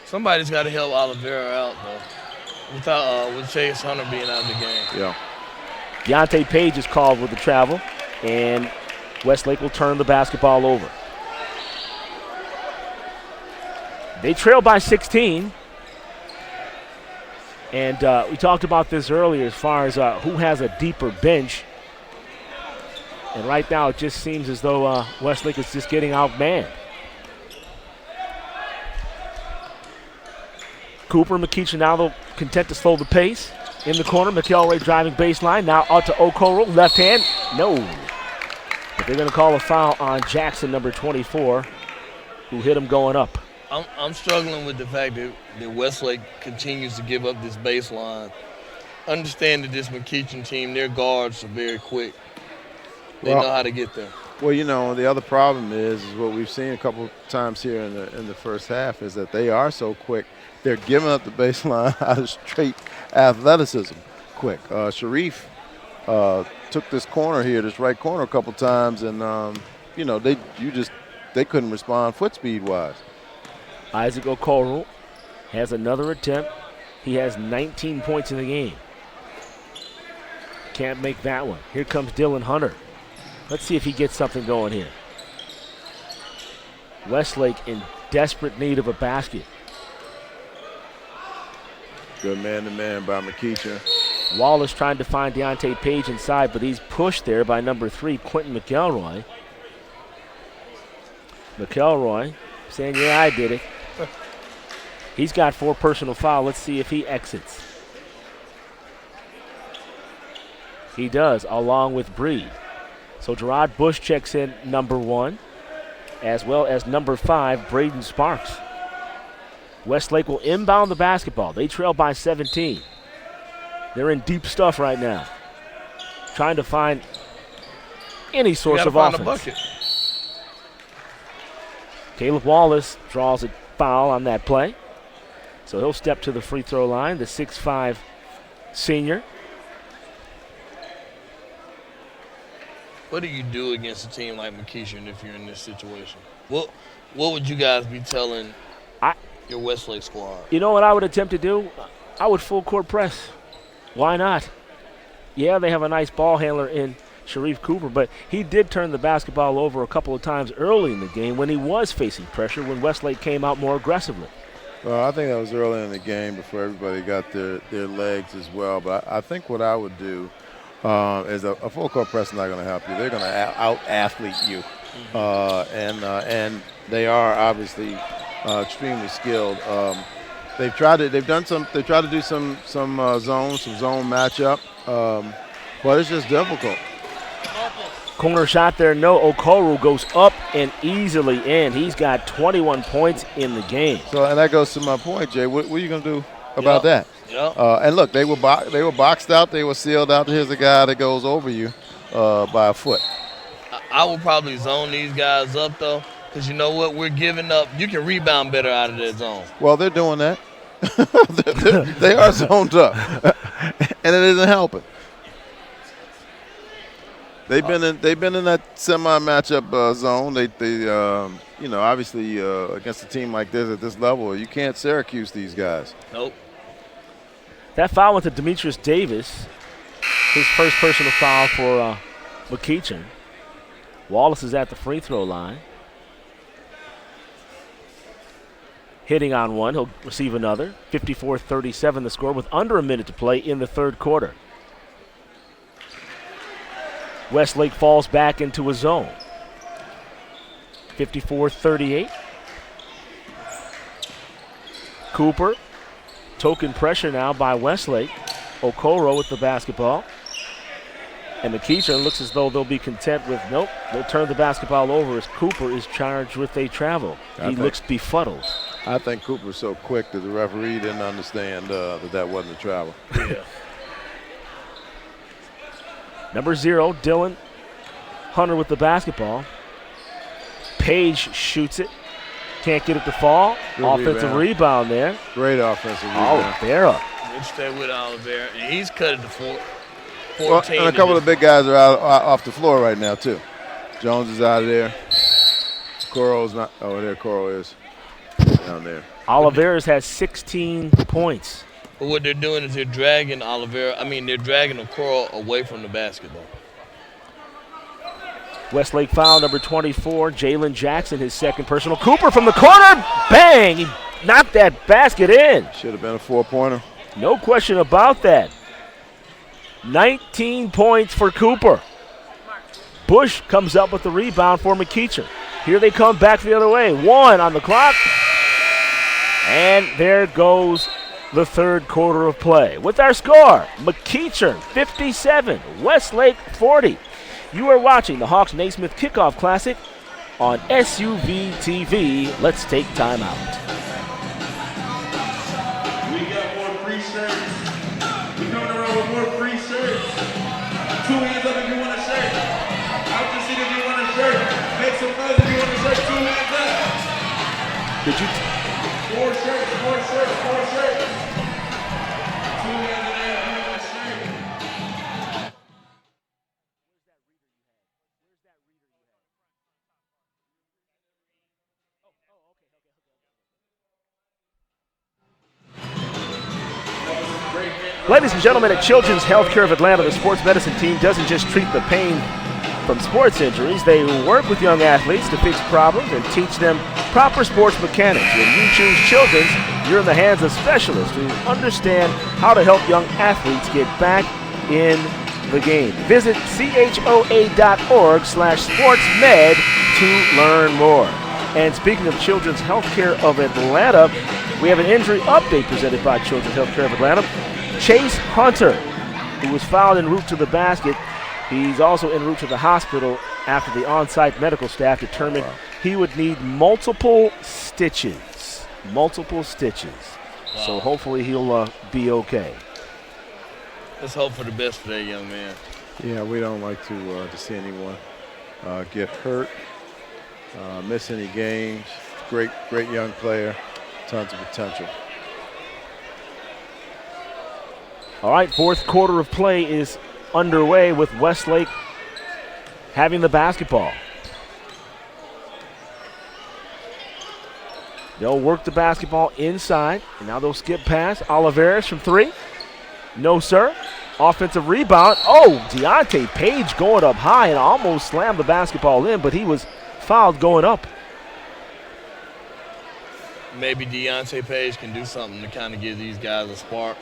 Somebody's got to help Oliveira out, though, with Chase Hunter being out of the game. Yeah. Deontay Page is called with the travel, and Westlake will turn the basketball over. They trail by 16. And we talked about this earlier as far as who has a deeper bench. And right now it just seems as though Westlake is just getting outmanned. Cooper and McEachern now they'll content to slow the pace. In the corner, McElroy driving baseline. Now out to Okoro, left hand. No. But they're going to call a foul on Jackson, number 24, who hit him going up. I'm struggling with the fact that Westlake continues to give up this baseline. Understand that this McEachern team, their guards are very quick. They know how to get there. Well, you know, the other problem is what we've seen a couple times here in the first half is that they are so quick. They're giving up the baseline out of straight athleticism quick. Sharife took this corner here, this right corner a couple times, and you know, they couldn't respond foot speed wise. Isaac Okoro has another attempt. He has 19 points in the game. Can't make that one. Here comes Dylan Hunter. Let's see if he gets something going here. Westlake in desperate need of a basket. Good man-to-man by McEachern. Wallace trying to find Deontay Page inside, but he's pushed there by number 3, Quentin McElroy. McElroy saying, yeah, I did it. He's got 4 personal fouls. Let's see if he exits. He does, along with Breed. So Gerard Bush checks in number 1, as well as number 5, Braden Sparks. Westlake will inbound the basketball. They trail by 17. They're in deep stuff right now, trying to find any source of offense. A bucket. Caleb Wallace draws a foul on that play, so he'll step to the free throw line, the 6'5" senior. What do you do against a team like McEachern if you're in this situation? What would you guys be telling your Westlake squad? You know what I would attempt to do? I would full court press. Why not? Yeah, they have a nice ball handler in Sharife Cooper, but he did turn the basketball over a couple of times early in the game when he was facing pressure, when Westlake came out more aggressively. Well, I think that was early in the game before everybody got their legs as well. But I think what I would do is a full court press is not going to help you. They're going to out-athlete you. And they are obviously extremely skilled. They try to do some zone matchup, but it's just difficult. Corner shot there, no. Okoro goes up and easily in. He's got 21 points in the game. So, and that goes to my point, Jay. What are you going to do about that? Yep. And look, they were boxed out. They were sealed out. Here's a guy that goes over you by a foot. I would probably zone these guys up, though, because you know what? We're giving up. You can rebound better out of that zone. Well, they're doing that. They are zoned up, and it isn't helping. They've been in that semi-matchup zone. They you know, obviously against a team like this at this level, you can't Syracuse these guys. Nope. That foul went to Demetrius Davis, his first personal foul for McEachern. Wallace is at the free throw line. Hitting on one, he'll receive another. 54-37 the score with under a minute to play in the third quarter. Westlake falls back into a zone. 54-38. Cooper, token pressure now by Westlake. Okoro with the basketball. And McEachern looks as though they'll be content with, nope, they'll turn the basketball over as Cooper is charged with a travel. He looks befuddled. I think Cooper's so quick that the referee didn't understand that wasn't a travel. Yeah. Number 0, Dylan Hunter with the basketball. Page shoots it. Can't get it to fall. Good offensive rebound there. Great offensive rebound. Oliveira. Good stay with Oliveira, and he's cut it to 14. Well, and a couple of big guys are out off the floor right now, too. Jones is out of there. Okoro's not. Oh, there Okoro is. Down there. Oliveira's has 16 points. But what they're doing is they're dragging Okoro away from the basketball. Westlake foul number 24, Jalen Jackson, his second personal. Cooper from the corner, bang! He knocked that basket in. Should have been a 4-pointer. No question about that. 19 points for Cooper. Bush comes up with the rebound for McEachern. Here they come back the other way. 1 on the clock. And there goes the third quarter of play. With our score, McEachern 57, Westlake 40. You are watching the Hawks-Naismith Kickoff Classic on SUV TV. Let's take time out. We got more free shirts. We coming around with more free shirts. 2 hands up if you want a shirt. I Did you? Four straight. 2 minutes and 8 straight. Ladies and gentlemen, at Children's Healthcare of Atlanta, the sports medicine team doesn't just treat the pain from sports injuries. They work with young athletes to fix problems and teach them proper sports mechanics. When you choose Children's, you're in the hands of specialists who understand how to help young athletes get back in the game. Visit choa.org/sportsmed to learn more. And speaking of Children's Healthcare of Atlanta, we have an injury update presented by Children's Healthcare of Atlanta. Chase Hunter, who was fouled en route to the basket. He's also en route to the hospital after the on-site medical staff determined he would need multiple stitches. Wow. So hopefully he'll be okay. Let's hope for the best for that young man. Yeah, we don't like to see anyone get hurt, miss any games. Great young player, tons of potential. All right, fourth quarter of play is underway with Westlake having the basketball. They'll work the basketball inside, and now they'll skip past. Oliveras from three. No, sir. Offensive rebound. Oh, Deontay Page going up high and almost slammed the basketball in, but he was fouled going up. Maybe Deontay Page can do something to kind of give these guys a spark.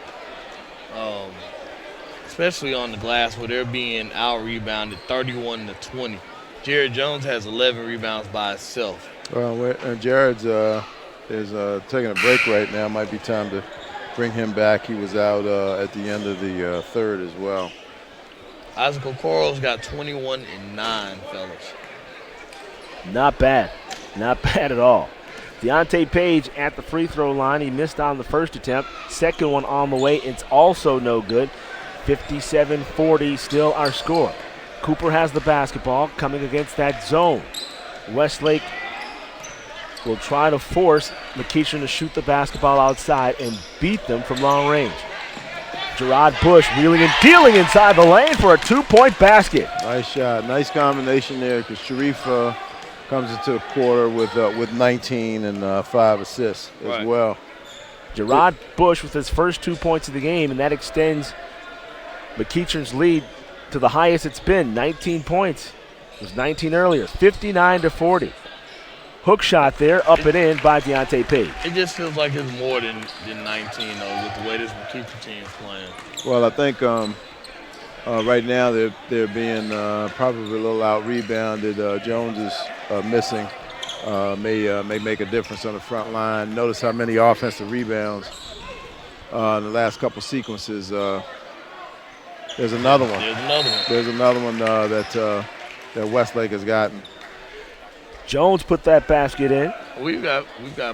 Especially on the glass where they're being out-rebounded 31-20. Jared Jones has 11 rebounds by himself. Well, Jared's is taking a break right now. Might be time to bring him back. He was out at the end of the third as well. Isaac Okoro's got 21 and 9, fellas. Not bad. Not bad at all. Deontay Page at the free throw line. He missed on the first attempt. Second one on the way. It's also no good. 57-40 still our score. Cooper has the basketball coming against that zone. Westlake will try to force McEachern to shoot the basketball outside and beat them from long range. Gerard Bush wheeling and dealing inside the lane for a two-point basket. Nice shot. Nice combination there because Sharife comes into the quarter with 19 and 5 assists as well. Gerard Bush with his first 2 points of the game, and that extends McEachern's lead to the highest it's been, 19 points. It was 19 earlier, 59-40. Hook shot there, up and in by Deontay Page. It just feels like it's more than 19, though, with the way this McEachern team is playing. Well, I think right now they're being probably a little out-rebounded. Jones is missing. May make a difference on the front line. Notice how many offensive rebounds in the last couple sequences. There's another one. There's another one that Westlake has gotten. Jones put that basket in. We've got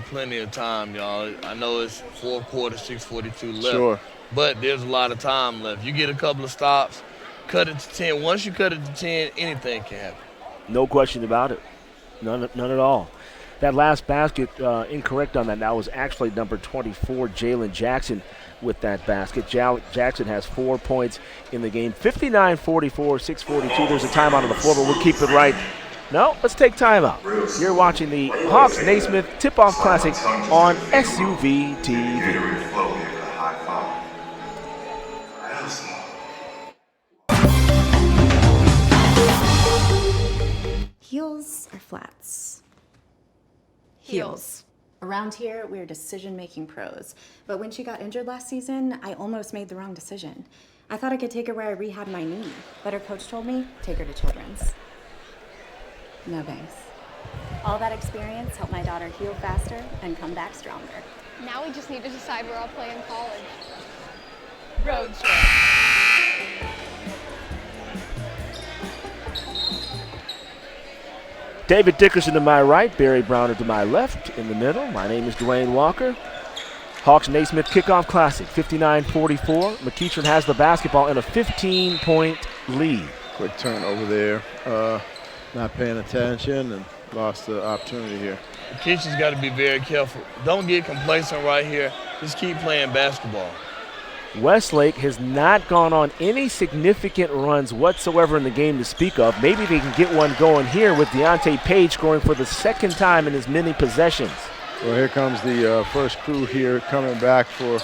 plenty of time, y'all. I know it's fourth quarter, 6:42 left. Sure. But there's a lot of time left. You get a couple of stops, cut it to 10. Once you cut it to 10, anything can happen. No question about it. None at all. That last basket, incorrect on that. That was actually number 24, Jalen Jackson, with that basket. Jackson has 4 points in the game. 59-44, 6:42. There's a timeout on the floor, but we'll keep it right. No, let's take timeout. You're watching the Hawks-Naismith Tipoff Classic on SUV TV. Heels or flats? Heels. Around here, we're decision-making pros. But when she got injured last season, I almost made the wrong decision. I thought I could take her where I rehabbed my knee, but her coach told me, take her to Children's. No thanks. All that experience helped my daughter heal faster and come back stronger. Now we just need to decide where I'll play in college. Road trip. David Dickerson to my right, Barry Browner to my left. In the middle, my name is Dwayne Walker. Hawks-Naismith Kickoff Classic, 59-44. McEachern has the basketball in a 15-point lead. Quick turnover there. Not paying attention and lost the opportunity here. McEachern's got to be very careful. Don't get complacent right here. Just keep playing basketball. Westlake has not gone on any significant runs whatsoever in the game to speak of. Maybe they can get one going here with Deontay Page scoring for the second time in as many possessions. Well, here comes the first crew here coming back for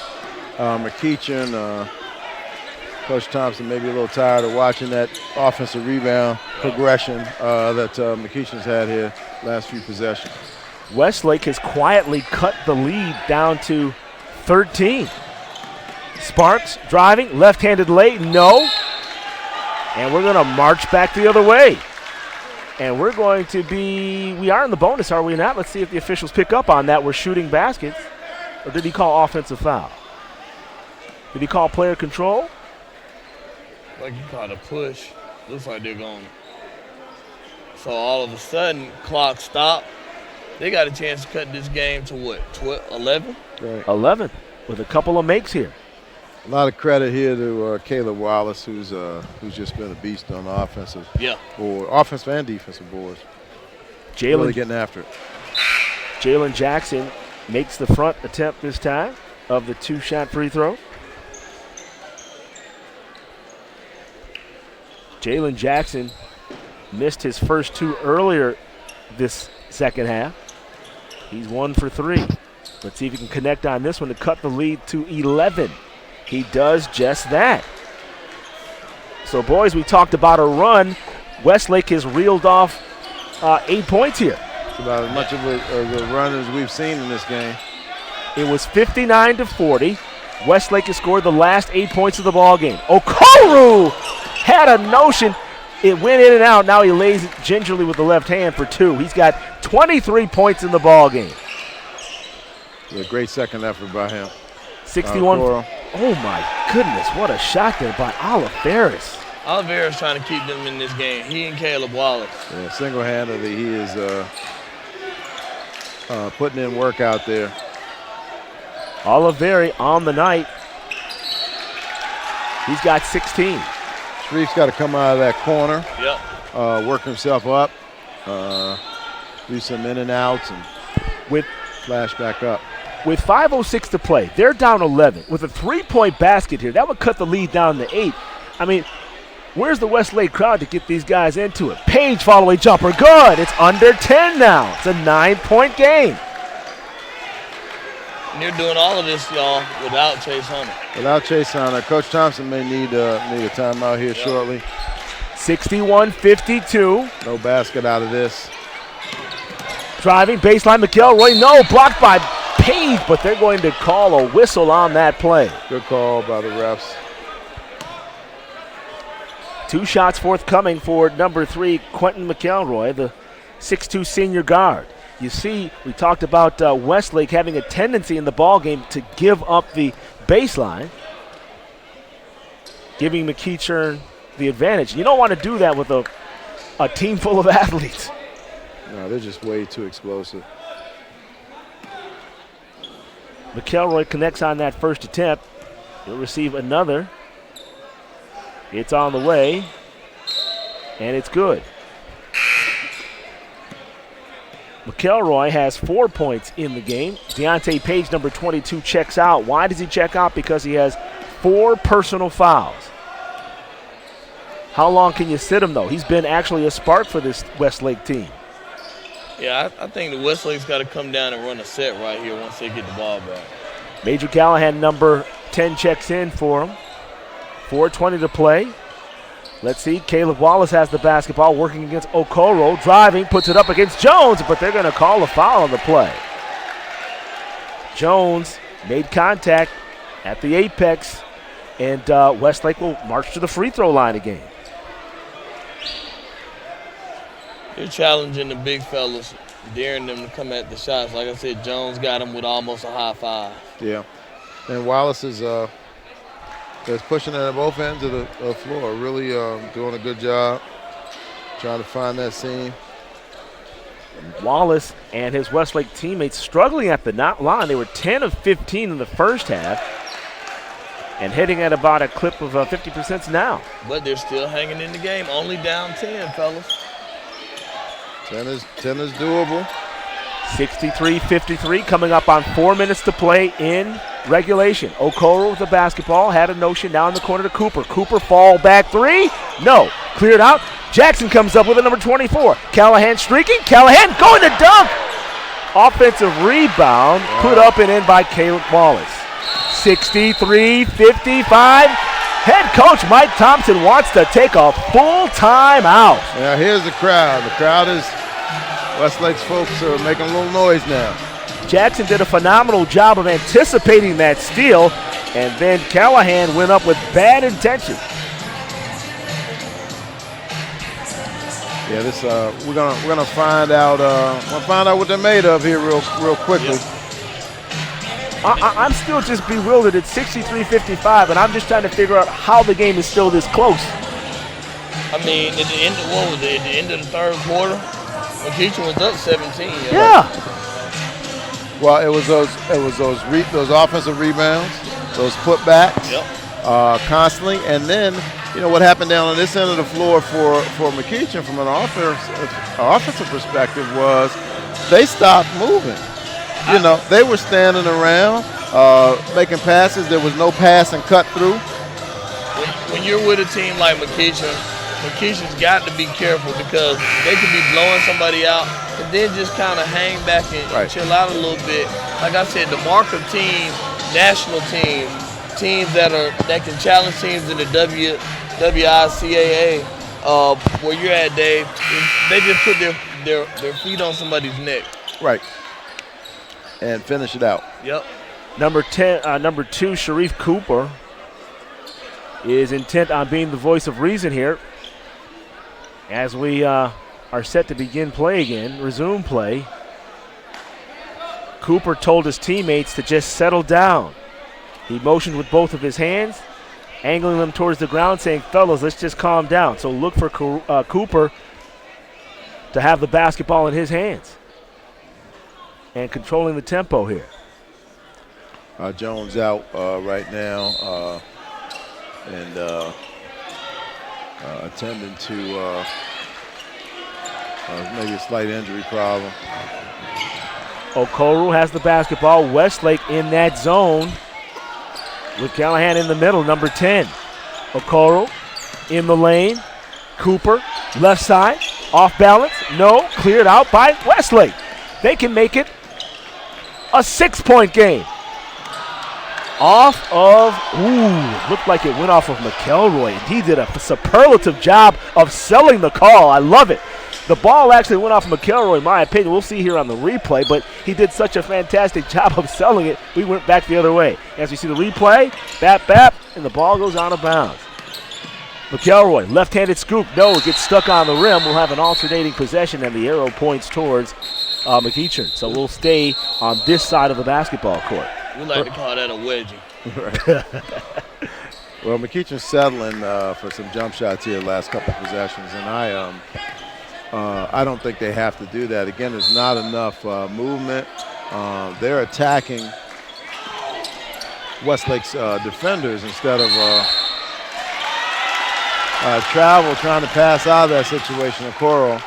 McEachern. Coach Thompson may be a little tired of watching that offensive rebound progression that McEachern's had here last few possessions. Westlake has quietly cut the lead down to 13. Sparks driving, left-handed lay, no. And we're going to march back the other way. And we're going to we are in the bonus, are we not? Let's see if the officials pick up on that. We're shooting baskets. Or did he call offensive foul? Did he call player control? Like he caught a push. Looks like they're going. So all of a sudden, clock stopped. They got a chance to cut this game to what, 11? Right. 11 with a couple of makes here. A lot of credit here to Caleb Wallace, who's just been a beast on the offensive board, offensive and defensive boards. Really getting after it. Jalen Jackson makes the front attempt this time of the two-shot free throw. Jalen Jackson missed his first two earlier this second half. He's 1 for 3. Let's see if he can connect on this one to cut the lead to 11. He does just that. So, boys, we talked about a run. Westlake has reeled off 8 points here. It's about as much of a run as we've seen in this game. It was 59-40. Westlake has scored the last 8 points of the ball game. Okoro had a notion. It went in and out. Now he lays it gingerly with the left hand for 2. He's got 23 points in the ball game. A great second effort by him. 61. Oh, my goodness. What a shot there by Oliveris. Oliveris trying to keep them in this game. He and Caleb Wallace. Yeah, single-handedly, he is putting in work out there. Oliveri on the night. He's got 16. Sharife's got to come out of that corner. Yep. Work himself up. Do some in and outs and flash back up. With 5:06 to play, they're down 11. With a three-point basket here, that would cut the lead down to 8. I mean, where's the Westlake crowd to get these guys into it? Page follow-away jumper, good. It's under 10 now. It's a 9-point game. And they're doing all of this, y'all, without Chase Hunter. Without Chase Hunter. Coach Thompson may need a timeout here shortly. 61-52. No basket out of this. Driving, baseline, McElroy, no, blocked by Page, but they're going to call a whistle on that play. Good call by the refs. 2 shots forthcoming for number 3, Quentin McElroy, the 6'2 senior guard. You see, we talked about Westlake having a tendency in the ballgame to give up the baseline, giving McEachern the advantage. You don't want to do that with a team full of athletes. No, they're just way too explosive. McElroy connects on that first attempt. He'll receive another. It's on the way, and it's good. McElroy has 4 points in the game. Deontay Page, number 22, checks out. Why does he check out? Because he has 4 personal fouls. How long can you sit him, though? He's been actually a spark for this Westlake team. Yeah, I think the Westlake's got to come down and run a set right here once they get the ball back. Major Callahan, number 10, checks in for him. 4:20 to play. Let's see, Caleb Wallace has the basketball, working against Okoro, driving, puts it up against Jones, but they're going to call a foul on the play. Jones made contact at the apex, and Westlake will march to the free throw line again. They're challenging the big fellas, daring them to come at the shots. Like I said, Jones got him with almost a high 5. Yeah, and Wallace is pushing it at both ends of the floor, really doing a good job trying to find that seam. Wallace and his Westlake teammates struggling at the line. They were 10 of 15 in the first half and hitting at about a clip of 50% now. But they're still hanging in the game, only down 10, fellas. 10 is doable. 63-53, coming up on 4 minutes to play in regulation. Okoro with the basketball, had a notion down in the corner to Cooper. Cooper fall back three. No, cleared out. Jackson comes up with a number 24. Callahan streaking. Callahan going to dunk. Offensive rebound put up and in by Caleb Wallace. 63-55. Head coach Mike Thompson wants to take a full time out. Now here's the crowd. The crowd is, Westlake's folks are making a little noise now. Jackson did a phenomenal job of anticipating that steal, and then Callahan went up with bad intention. Yeah, this we're gonna find out. What they're made of here real quickly. Yep. I'm still just bewildered at 63-55, and I'm just trying to figure out how the game is still this close. I mean, at the end of At the end of the third quarter, McEachern was up 17. Yeah. Well, it was those offensive rebounds, those putbacks, constantly, and then what happened down on this end of the floor for McEachern from an offensive perspective was they stopped moving. They were standing around, making passes. There was no pass and cut through. When you're with a team like McEachern's got to be careful because they could be blowing somebody out and then just kind of hang back and chill out a little bit. Like I said, the mark of teams, national teams that can challenge teams in the WICAA, where you're at, Dave, they just put their feet on somebody's neck. Right. And finish it out. Yep. Number 2, Sharife Cooper, is intent on being the voice of reason here as we are set to begin play again, resume play. Cooper told his teammates to just settle down. He motioned with both of his hands, angling them towards the ground, saying, fellas, let's just calm down. So look for Cooper to have the basketball in his hands and controlling the tempo here. Jones out right now and attending to maybe a slight injury problem. Okoro has the basketball. Westlake in that zone with Callahan in the middle, number 10. Okoro in the lane. Cooper, left side, off balance. No, cleared out by Westlake. They can make it a 6-point game. Looked like it went off of McElroy. He did a superlative job of selling the call. I love it. The ball actually went off of McElroy, in my opinion. We'll see here on the replay, but he did such a fantastic job of selling it, we went back the other way. As we see the replay, bap, and the ball goes out of bounds. McElroy, left-handed scoop. No, it gets stuck on the rim. We'll have an alternating possession, and the arrow points towards McEachern. So we'll stay on this side of the basketball court. We like to call that a wedgie. Well, McEachern's settling for some jump shots here the last couple of possessions, and I don't think they have to do that. Again, there's not enough movement. They're attacking Westlake's defenders instead of travel, trying to pass out of that situation. Okoro.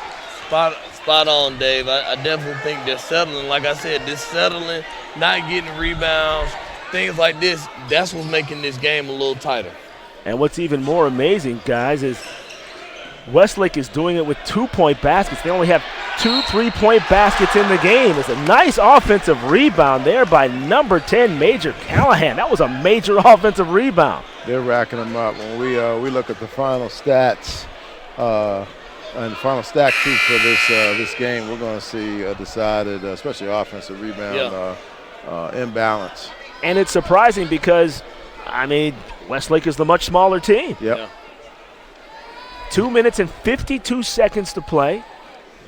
Spot on, Dave. I definitely think they're settling. Like I said, this settling, not getting rebounds, things like this, that's what's making this game a little tighter. And what's even more amazing, guys, is Westlake is doing it with 2-point baskets. They only have 2 3-point baskets in the game. It's a nice offensive rebound there by number 10, Major Callahan. That was a major offensive rebound. They're racking them up. When we look at the final stats and the final stat sheet for this game, we're going to see a decided, especially offensive rebound imbalance. And it's surprising because, Westlake is the much smaller team. Yep. Yeah. 2 minutes and 52 seconds to play.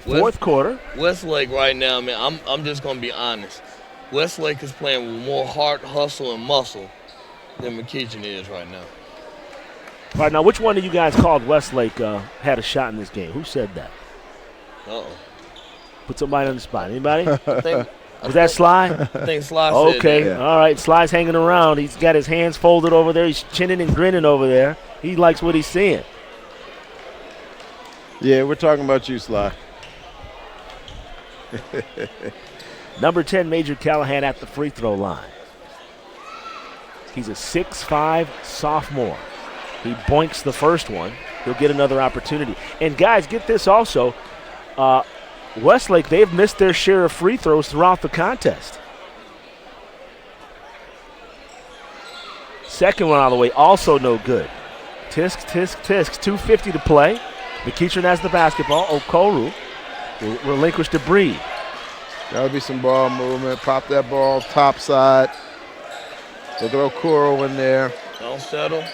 Fourth quarter. Westlake right now, man, I'm just going to be honest. Westlake is playing with more heart, hustle, and muscle than McEachern is right now. All right, now which one of you guys called Westlake had a shot in this game? Who said that? Uh-oh. Put somebody on the spot. Anybody? Was that Sly? I think Sly said okay, that. All right, Sly's hanging around. He's got his hands folded over there. He's chinning and grinning over there. He likes what he's seeing. Yeah, we're talking about you, Sly. Number 10, Major Callahan at the free throw line. He's a 6'5" sophomore. He boinks the first one. He'll get another opportunity. And guys, get this also. Westlake, they've missed their share of free throws throughout the contest. Second one out of the way, also no good. Tisk, tisk, tisk. 2:50 to play. McEachern has the basketball. Okoro will relinquish to Breed. That would be some ball movement. Pop that ball top side. Look at Okoro in there. Don't settle.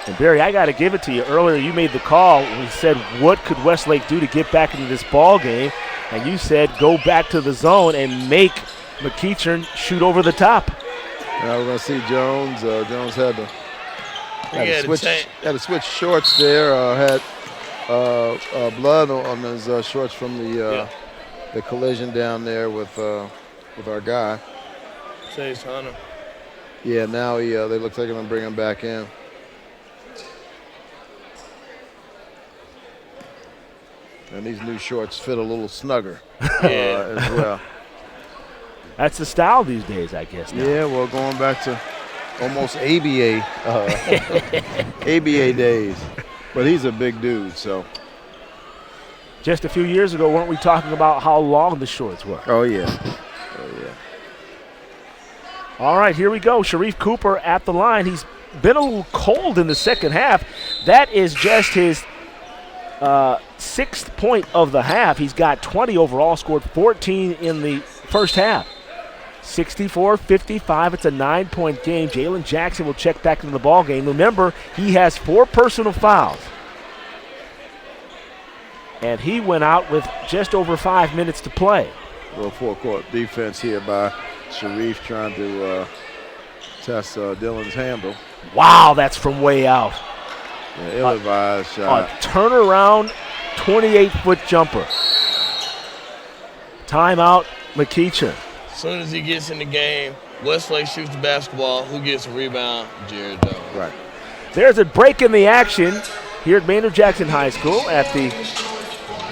And Barry, I got to give it to you. Earlier, you made the call. We said, what could Westlake do to get back into this ball game? And you said, go back to the zone and make McEachern shoot over the top. Now we're going to see Jones. Jones had to switch shorts there. Had blood on his shorts from the collision down there with our guy. Chase Hunter. Yeah, now they look like they're going to bring him back in. And these new shorts fit a little snugger as well. That's the style these days, I guess. Now. Yeah, well, going back to almost ABA days. But he's a big dude, so. Just a few years ago, weren't we talking about how long the shorts were? Oh, yeah. All right, here we go. Sharife Cooper at the line. He's been a little cold in the second half. That is just his sixth point of the half. He's got 20 overall, scored 14 in the first half. 64-55. It's a 9-point game. Jalen Jackson will check back into the ball game. Remember, he has 4 personal fouls. And he went out with just over 5 minutes to play. A little four-court defense here by Sharife trying to test Dylan's handle. Wow, that's from way out. Yeah, ill-advised shot. A turnaround 28-foot jumper. Timeout, McEachern. As soon as he gets in the game, Westlake shoots the basketball. Who gets the rebound? Jared Jones. Right. There's a break in the action here at Maynard Jackson High School at the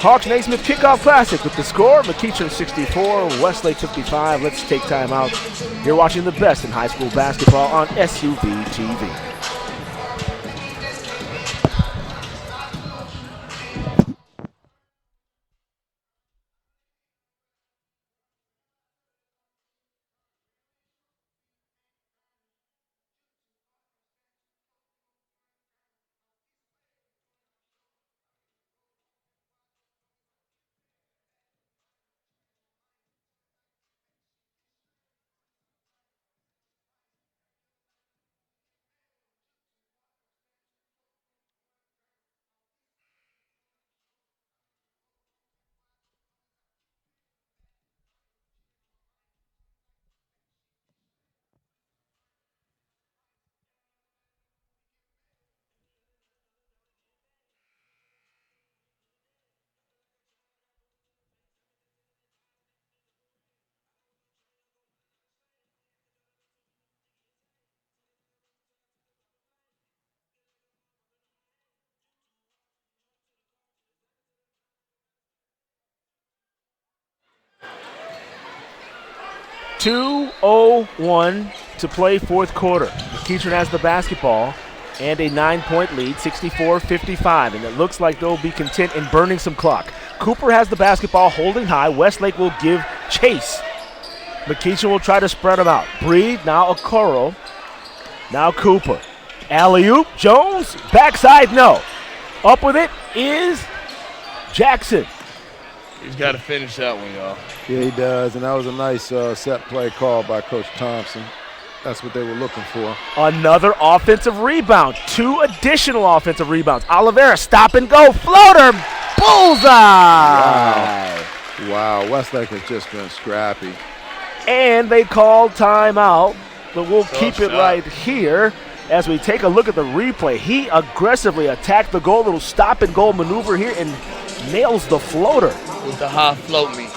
Hawks-Naismith Kickoff Classic with the score, McEachern 64, Westlake 55. Let's take time out. You're watching the best in high school basketball on SUV TV. .201 to play fourth quarter. McEachern has the basketball and a 9-point lead, 64-55, and it looks like they'll be content in burning some clock. Cooper has the basketball holding high. Westlake will give chase. McEachern will try to spread them out. Breed, now Okoro, now Cooper. Alley-oop, Jones, backside, no. Up with it is Jackson. He's got to finish that one, y'all. Yeah, he does, and that was a nice set play call by Coach Thompson. That's what they were looking for. Another offensive rebound. 2 additional offensive rebounds. Oliveira, stop and go, floater, bullseye! Wow, Westlake has just been scrappy. And they called timeout, but we'll keep it right here as we take a look at the replay. He aggressively attacked the goal, little stop and go maneuver here, and nails the floater. With the high float me.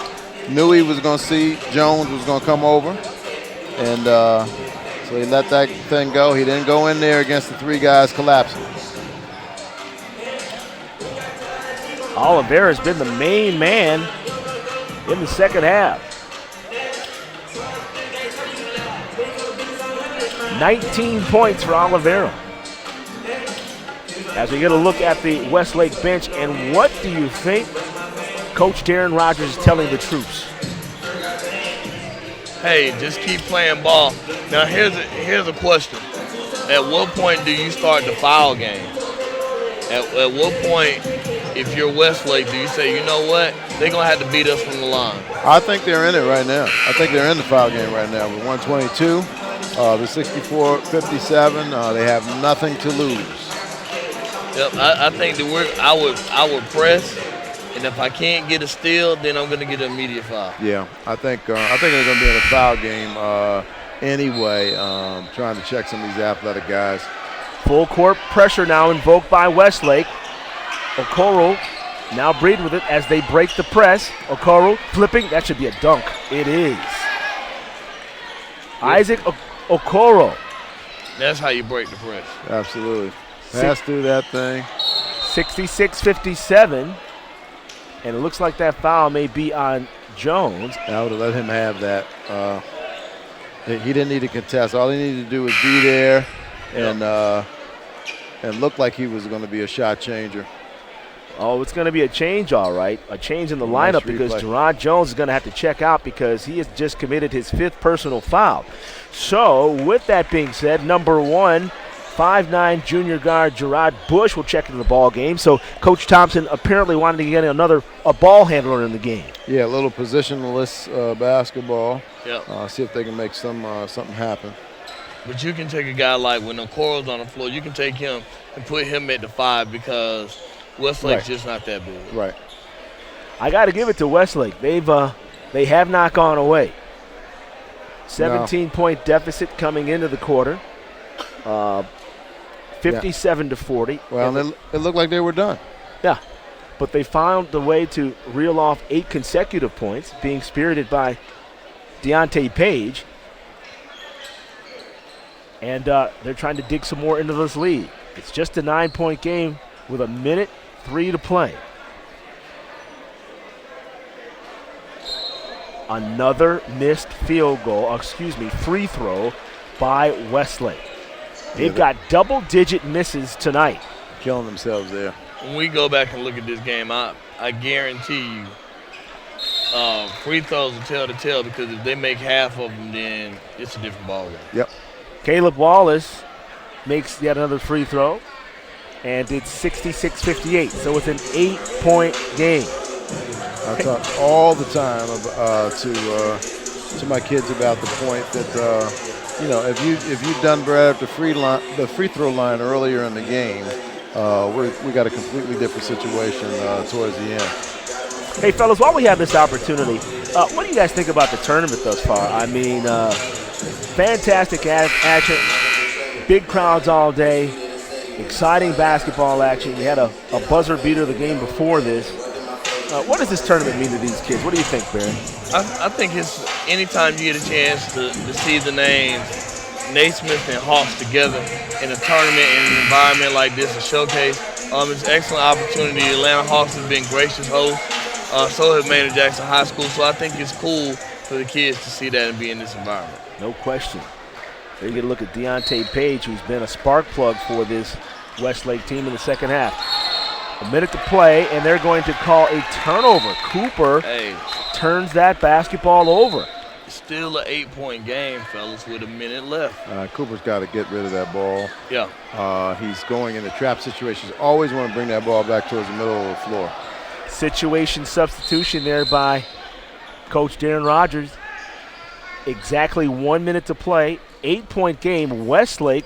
Knew he was going to see Jones was going to come over. And so he let that thing go. He didn't go in there against the 3 guys collapsing. Oliveira has been the main man in the second half. 19 points for Oliveira. As we get a look at the Westlake bench, and what do you think Coach Darren Rogers is telling the troops? Hey, just keep playing ball. Now here's a question. At what point do you start the foul game? At what point, if you're Westlake, do you say, you know what, they're going to have to beat us from the line? I think they're in it right now. I think they're in the foul game right now with 122. The 64-57, they have nothing to lose. Yep, I think that I would press, and if I can't get a steal, then I'm going to get an immediate foul. Yeah, I think they're going to be in a foul game anyway, trying to check some of these athletic guys. Full court pressure now invoked by Westlake. Okoro now breathe with it as they break the press. Okoro flipping, that should be a dunk. It is. Isaac Okoro. That's how you break the press. Absolutely. Pass through that thing. 66-57. And it looks like that foul may be on Jones. I would have let him have that. He didn't need to contest. All he needed to do was be there and look like he was going to be a shot changer. Oh, it's going to be a change, all right. A change in the lineup because Jerron Jones is going to have to check out because he has just committed his 5th personal foul. So, with that being said, number 1, 5'9" junior guard Gerard Bush will check into the ball game. So, Coach Thompson apparently wanted to get a ball handler in the game. Yeah, a little positionless basketball. Yep. See if they can make something happen. But you can take a guy like when Okoro's on the floor, you can take him and put him at the 5 because Westlake's just not that big. Right. I got to give it to Westlake. They have not gone away. 17-point deficit coming into the quarter. 57-40. Well, it looked like they were done. Yeah, but they found the way to reel off 8 consecutive points, being spirited by Deontay Page. And they're trying to dig some more into this lead. It's just a 9-point game with 1:03 to play. Another missed free throw by Westlake. They've got double-digit misses tonight. Killing themselves there. When we go back and look at this game, I guarantee you free throws will tell the tale because if they make half of them, then it's a different ballgame. Yep. Caleb Wallace makes yet another free throw, and it's 66-58, so it's an 8-point game. I talk all the time to my kids about the point that if you've done Brad at the free throw line earlier in the game, we got a completely different situation towards the end. Hey fellas, while we have this opportunity, what do you guys think about the tournament thus far? I mean, fantastic action, big crowds all day, exciting basketball action. You had a buzzer beater the game before this. What does this tournament mean to these kids? What do you think, Barry? I think it's anytime you get a chance to see the names Naismith and Hawks together in a tournament in an environment like this, a showcase, it's an excellent opportunity. The Atlanta Hawks have been gracious hosts. So have Maynard Jackson High School. So I think it's cool for the kids to see that and be in this environment. No question. There you get a look at Deontay Page, who's been a spark plug for this Westlake team in the second half. A minute to play, and they're going to call a turnover. Cooper turns that basketball over. Still an 8-point game, fellas, with a minute left. Cooper's got to get rid of that ball. Yeah. He's going into trap situations. Always want to bring that ball back towards the middle of the floor. Situation substitution there by Coach Darren Rogers. Exactly 1 minute to play. 8-point game. Westlake,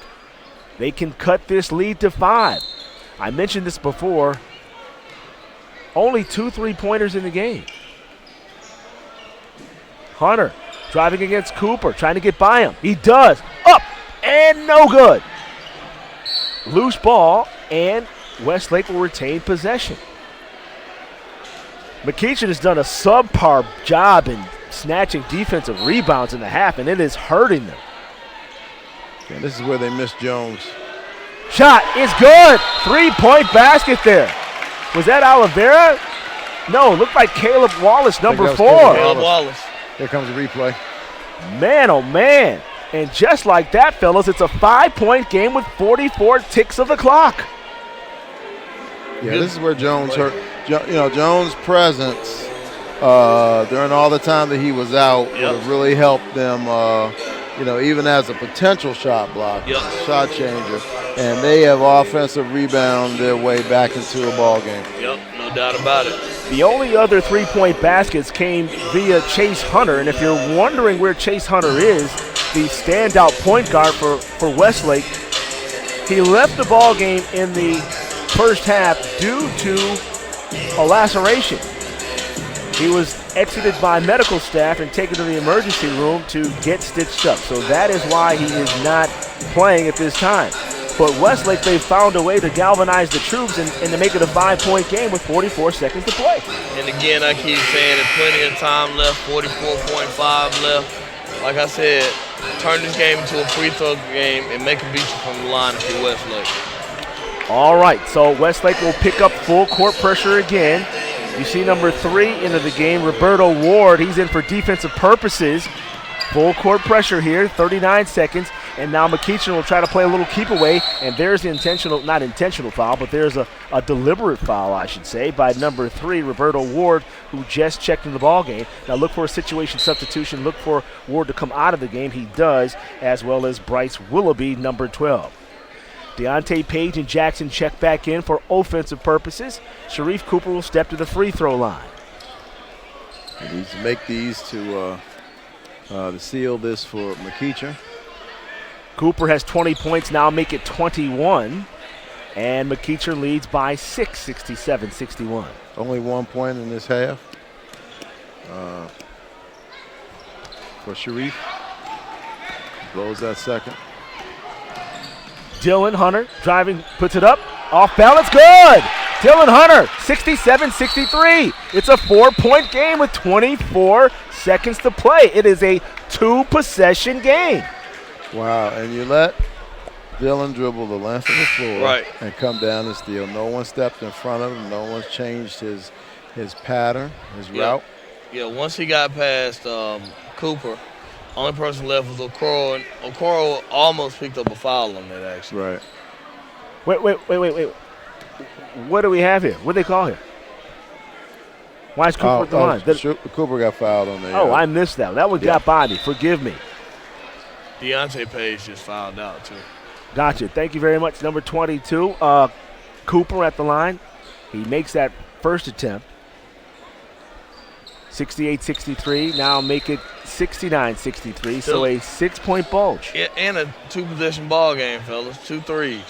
they can cut this lead to 5. I mentioned this before. Only 2 3-pointers in the game. Hunter driving against Cooper, trying to get by him. He does. Up and no good. Loose ball, and Westlake will retain possession. McEachern has done a subpar job in snatching defensive rebounds in the half, and it is hurting them. Yeah, this is where they missed Jones. Shot is good. 3-point basket there. Was that Oliveira? No, looked like Caleb Wallace, number 4. Caleb Wallace. Here comes the replay. Man, oh man. And just like that, fellas, it's a 5-point game with 44 ticks of the clock. Yeah, this is where Jones hurt. Jones' presence during all the time that he was out would have really helped them, even as a potential shot blocker, shot changer. And they have offensive rebound their way back into a ball game. Yep, no doubt about it. The only other 3-point baskets came via Chase Hunter. And if you're wondering where Chase Hunter is, the standout point guard for Westlake, he left the ball game in the first half due to a laceration. He was exited by medical staff and taken to the emergency room to get stitched up. So that is why he is not playing at this time. But Westlake, they found a way to galvanize the troops and to make it a 5-point game with 44 seconds to play. And again, I keep saying there's plenty of time left, 44.5 left. Like I said, turn this game into a free throw game and make a beat you from the line if you're Westlake. All right, so Westlake will pick up full court pressure again. You see number 3 into the game, Roberto Ward. He's in for defensive purposes. Full court pressure here, 39 seconds. And now McEachern will try to play a little keep away. And there's the not intentional foul, but there's a deliberate foul, I should say, by number 3, Roberto Ward, who just checked in the ball game. Now look for a situation substitution. Look for Ward to come out of the game. He does, as well as Bryce Willoughby, number 12. Deontay Page and Jackson check back in for offensive purposes. Sharife Cooper will step to the free throw line. He needs to make these to seal this for McEachern. Cooper has 20 points, now make it 21. And McEachern leads by 6, 67-61. Only 1 point in this half for Sharife. Blows that second. Dylan Hunter driving, puts it up, off balance, good! Dylan Hunter, 67-63. It's a 4-point game with 24 seconds to play. It is a 2-possession game. Wow, and you let Dylan dribble the length of the floor and come down and steal. No one stepped in front of him. No one's changed his pattern, his route. Yeah, once he got past Cooper, only person left was Okoro, and Okoro almost picked up a foul on that, actually. Right. Wait. What do we have here? What do they call here? Why is Cooper at the line? Cooper got fouled on there. Oh, I missed that. That one got by me. Forgive me. Deontay Page just fouled out, too. Gotcha. Thank you very much. Number 22, Cooper at the line. He makes that first attempt. 68-63. Now make it 69-63. So a 6-point bulge. Yeah, and a 2-possession ball game, fellas. 2 threes.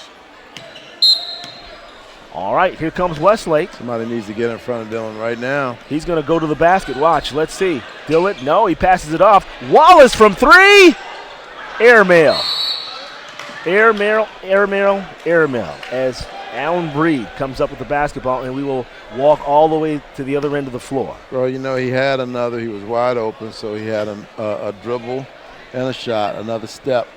All right, here comes Westlake. Somebody needs to get in front of Dylan right now. He's going to go to the basket. Watch. Let's see. Dylan, no, he passes it off. Wallace from 3. Airmail. As Alan Breed comes up with the basketball, and we will walk all the way to the other end of the floor. Well, he had another. He was wide open, so he had a dribble and a shot, another step.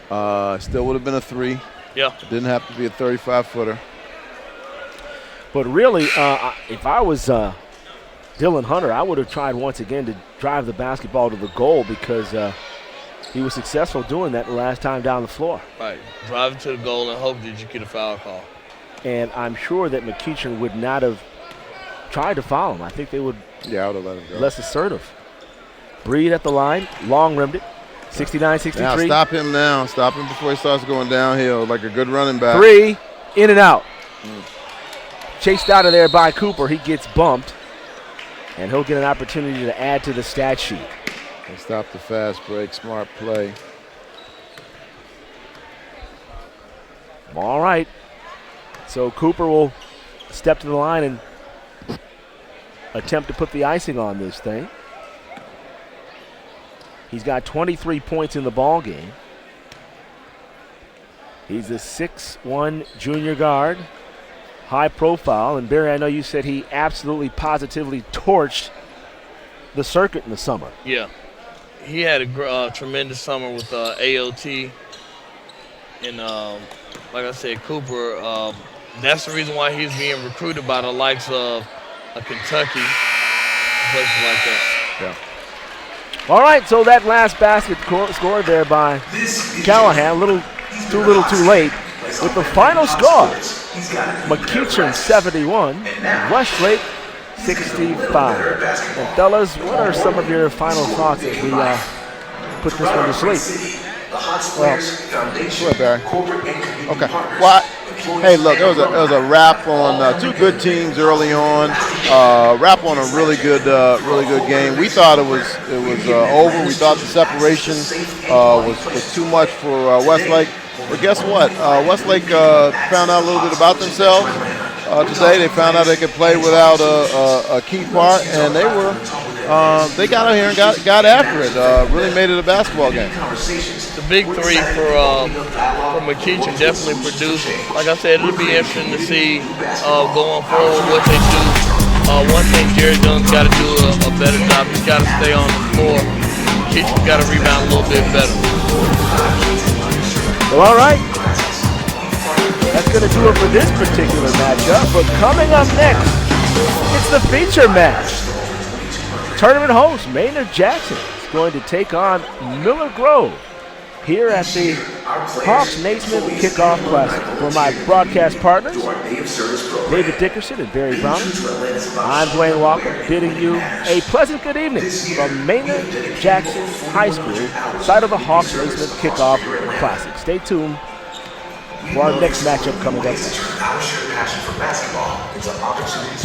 Still would have been a 3. Yeah. Didn't have to be a 35-footer. But really, if I was Dylan Hunter, I would have tried once again to drive the basketball to the goal because he was successful doing that the last time down the floor. Right. Drive it to the goal and hope that you get a foul call. And I'm sure that McEachern would not have tried to foul him. I think they would. Yeah, I would have let him go. Less assertive. Breed at the line, long-rimmed it, 69-63. Now stop him now. Stop him before he starts going downhill like a good running back. 3, in and out. Chased out of there by Cooper. He gets bumped, and he'll get an opportunity to add to the stat sheet. And stop the fast break, smart play. All right. So Cooper will step to the line and attempt to put the icing on this thing. He's got 23 points in the ball game. He's a 6'1" junior guard, high profile. And Barry, I know you said he absolutely positively torched the circuit in the summer. Yeah. He had a tremendous summer with AOT. And like I said, Cooper, that's the reason why he's being recruited by the likes of a Kentucky, places like that. Yeah. All right, so that last basket scored there by Callahan, too little too late. With the final score, McEachern 71, Westlake 65. And fellas, what are some of your final thoughts as we put this one to sleep? Well, go ahead, Barry. Okay. Well, hey, look, it was a wrap on two good teams early on. Wrap on a really good game. We thought it was over. We thought the separation was too much for Westlake. But guess what? Westlake found out a little bit about themselves today. They found out they could play without a key part, and they got out here and got after it. Really made it a basketball game. The big three for McEachern definitely produced. Like I said, it'll be interesting to see going forward what they do. One thing Jared Young's got to do a better job. He's got to stay on the floor. McEachern's got to rebound a little bit better. Well, all right. That's going to do it for this particular matchup. But coming up next, it's the feature match. Tournament host Maynard Jackson is going to take on Miller Grove here at the Hawks-Naismith Kickoff Classic. For my broadcast partners, David Dickerson and Barry Brown, I'm Dwayne Walker, bidding you a pleasant good evening from Maynard Jackson High School, site of the Hawks-Naismith Kickoff Classic. Stay tuned for our next matchup coming up next. Our shared passion for basketball into opportunities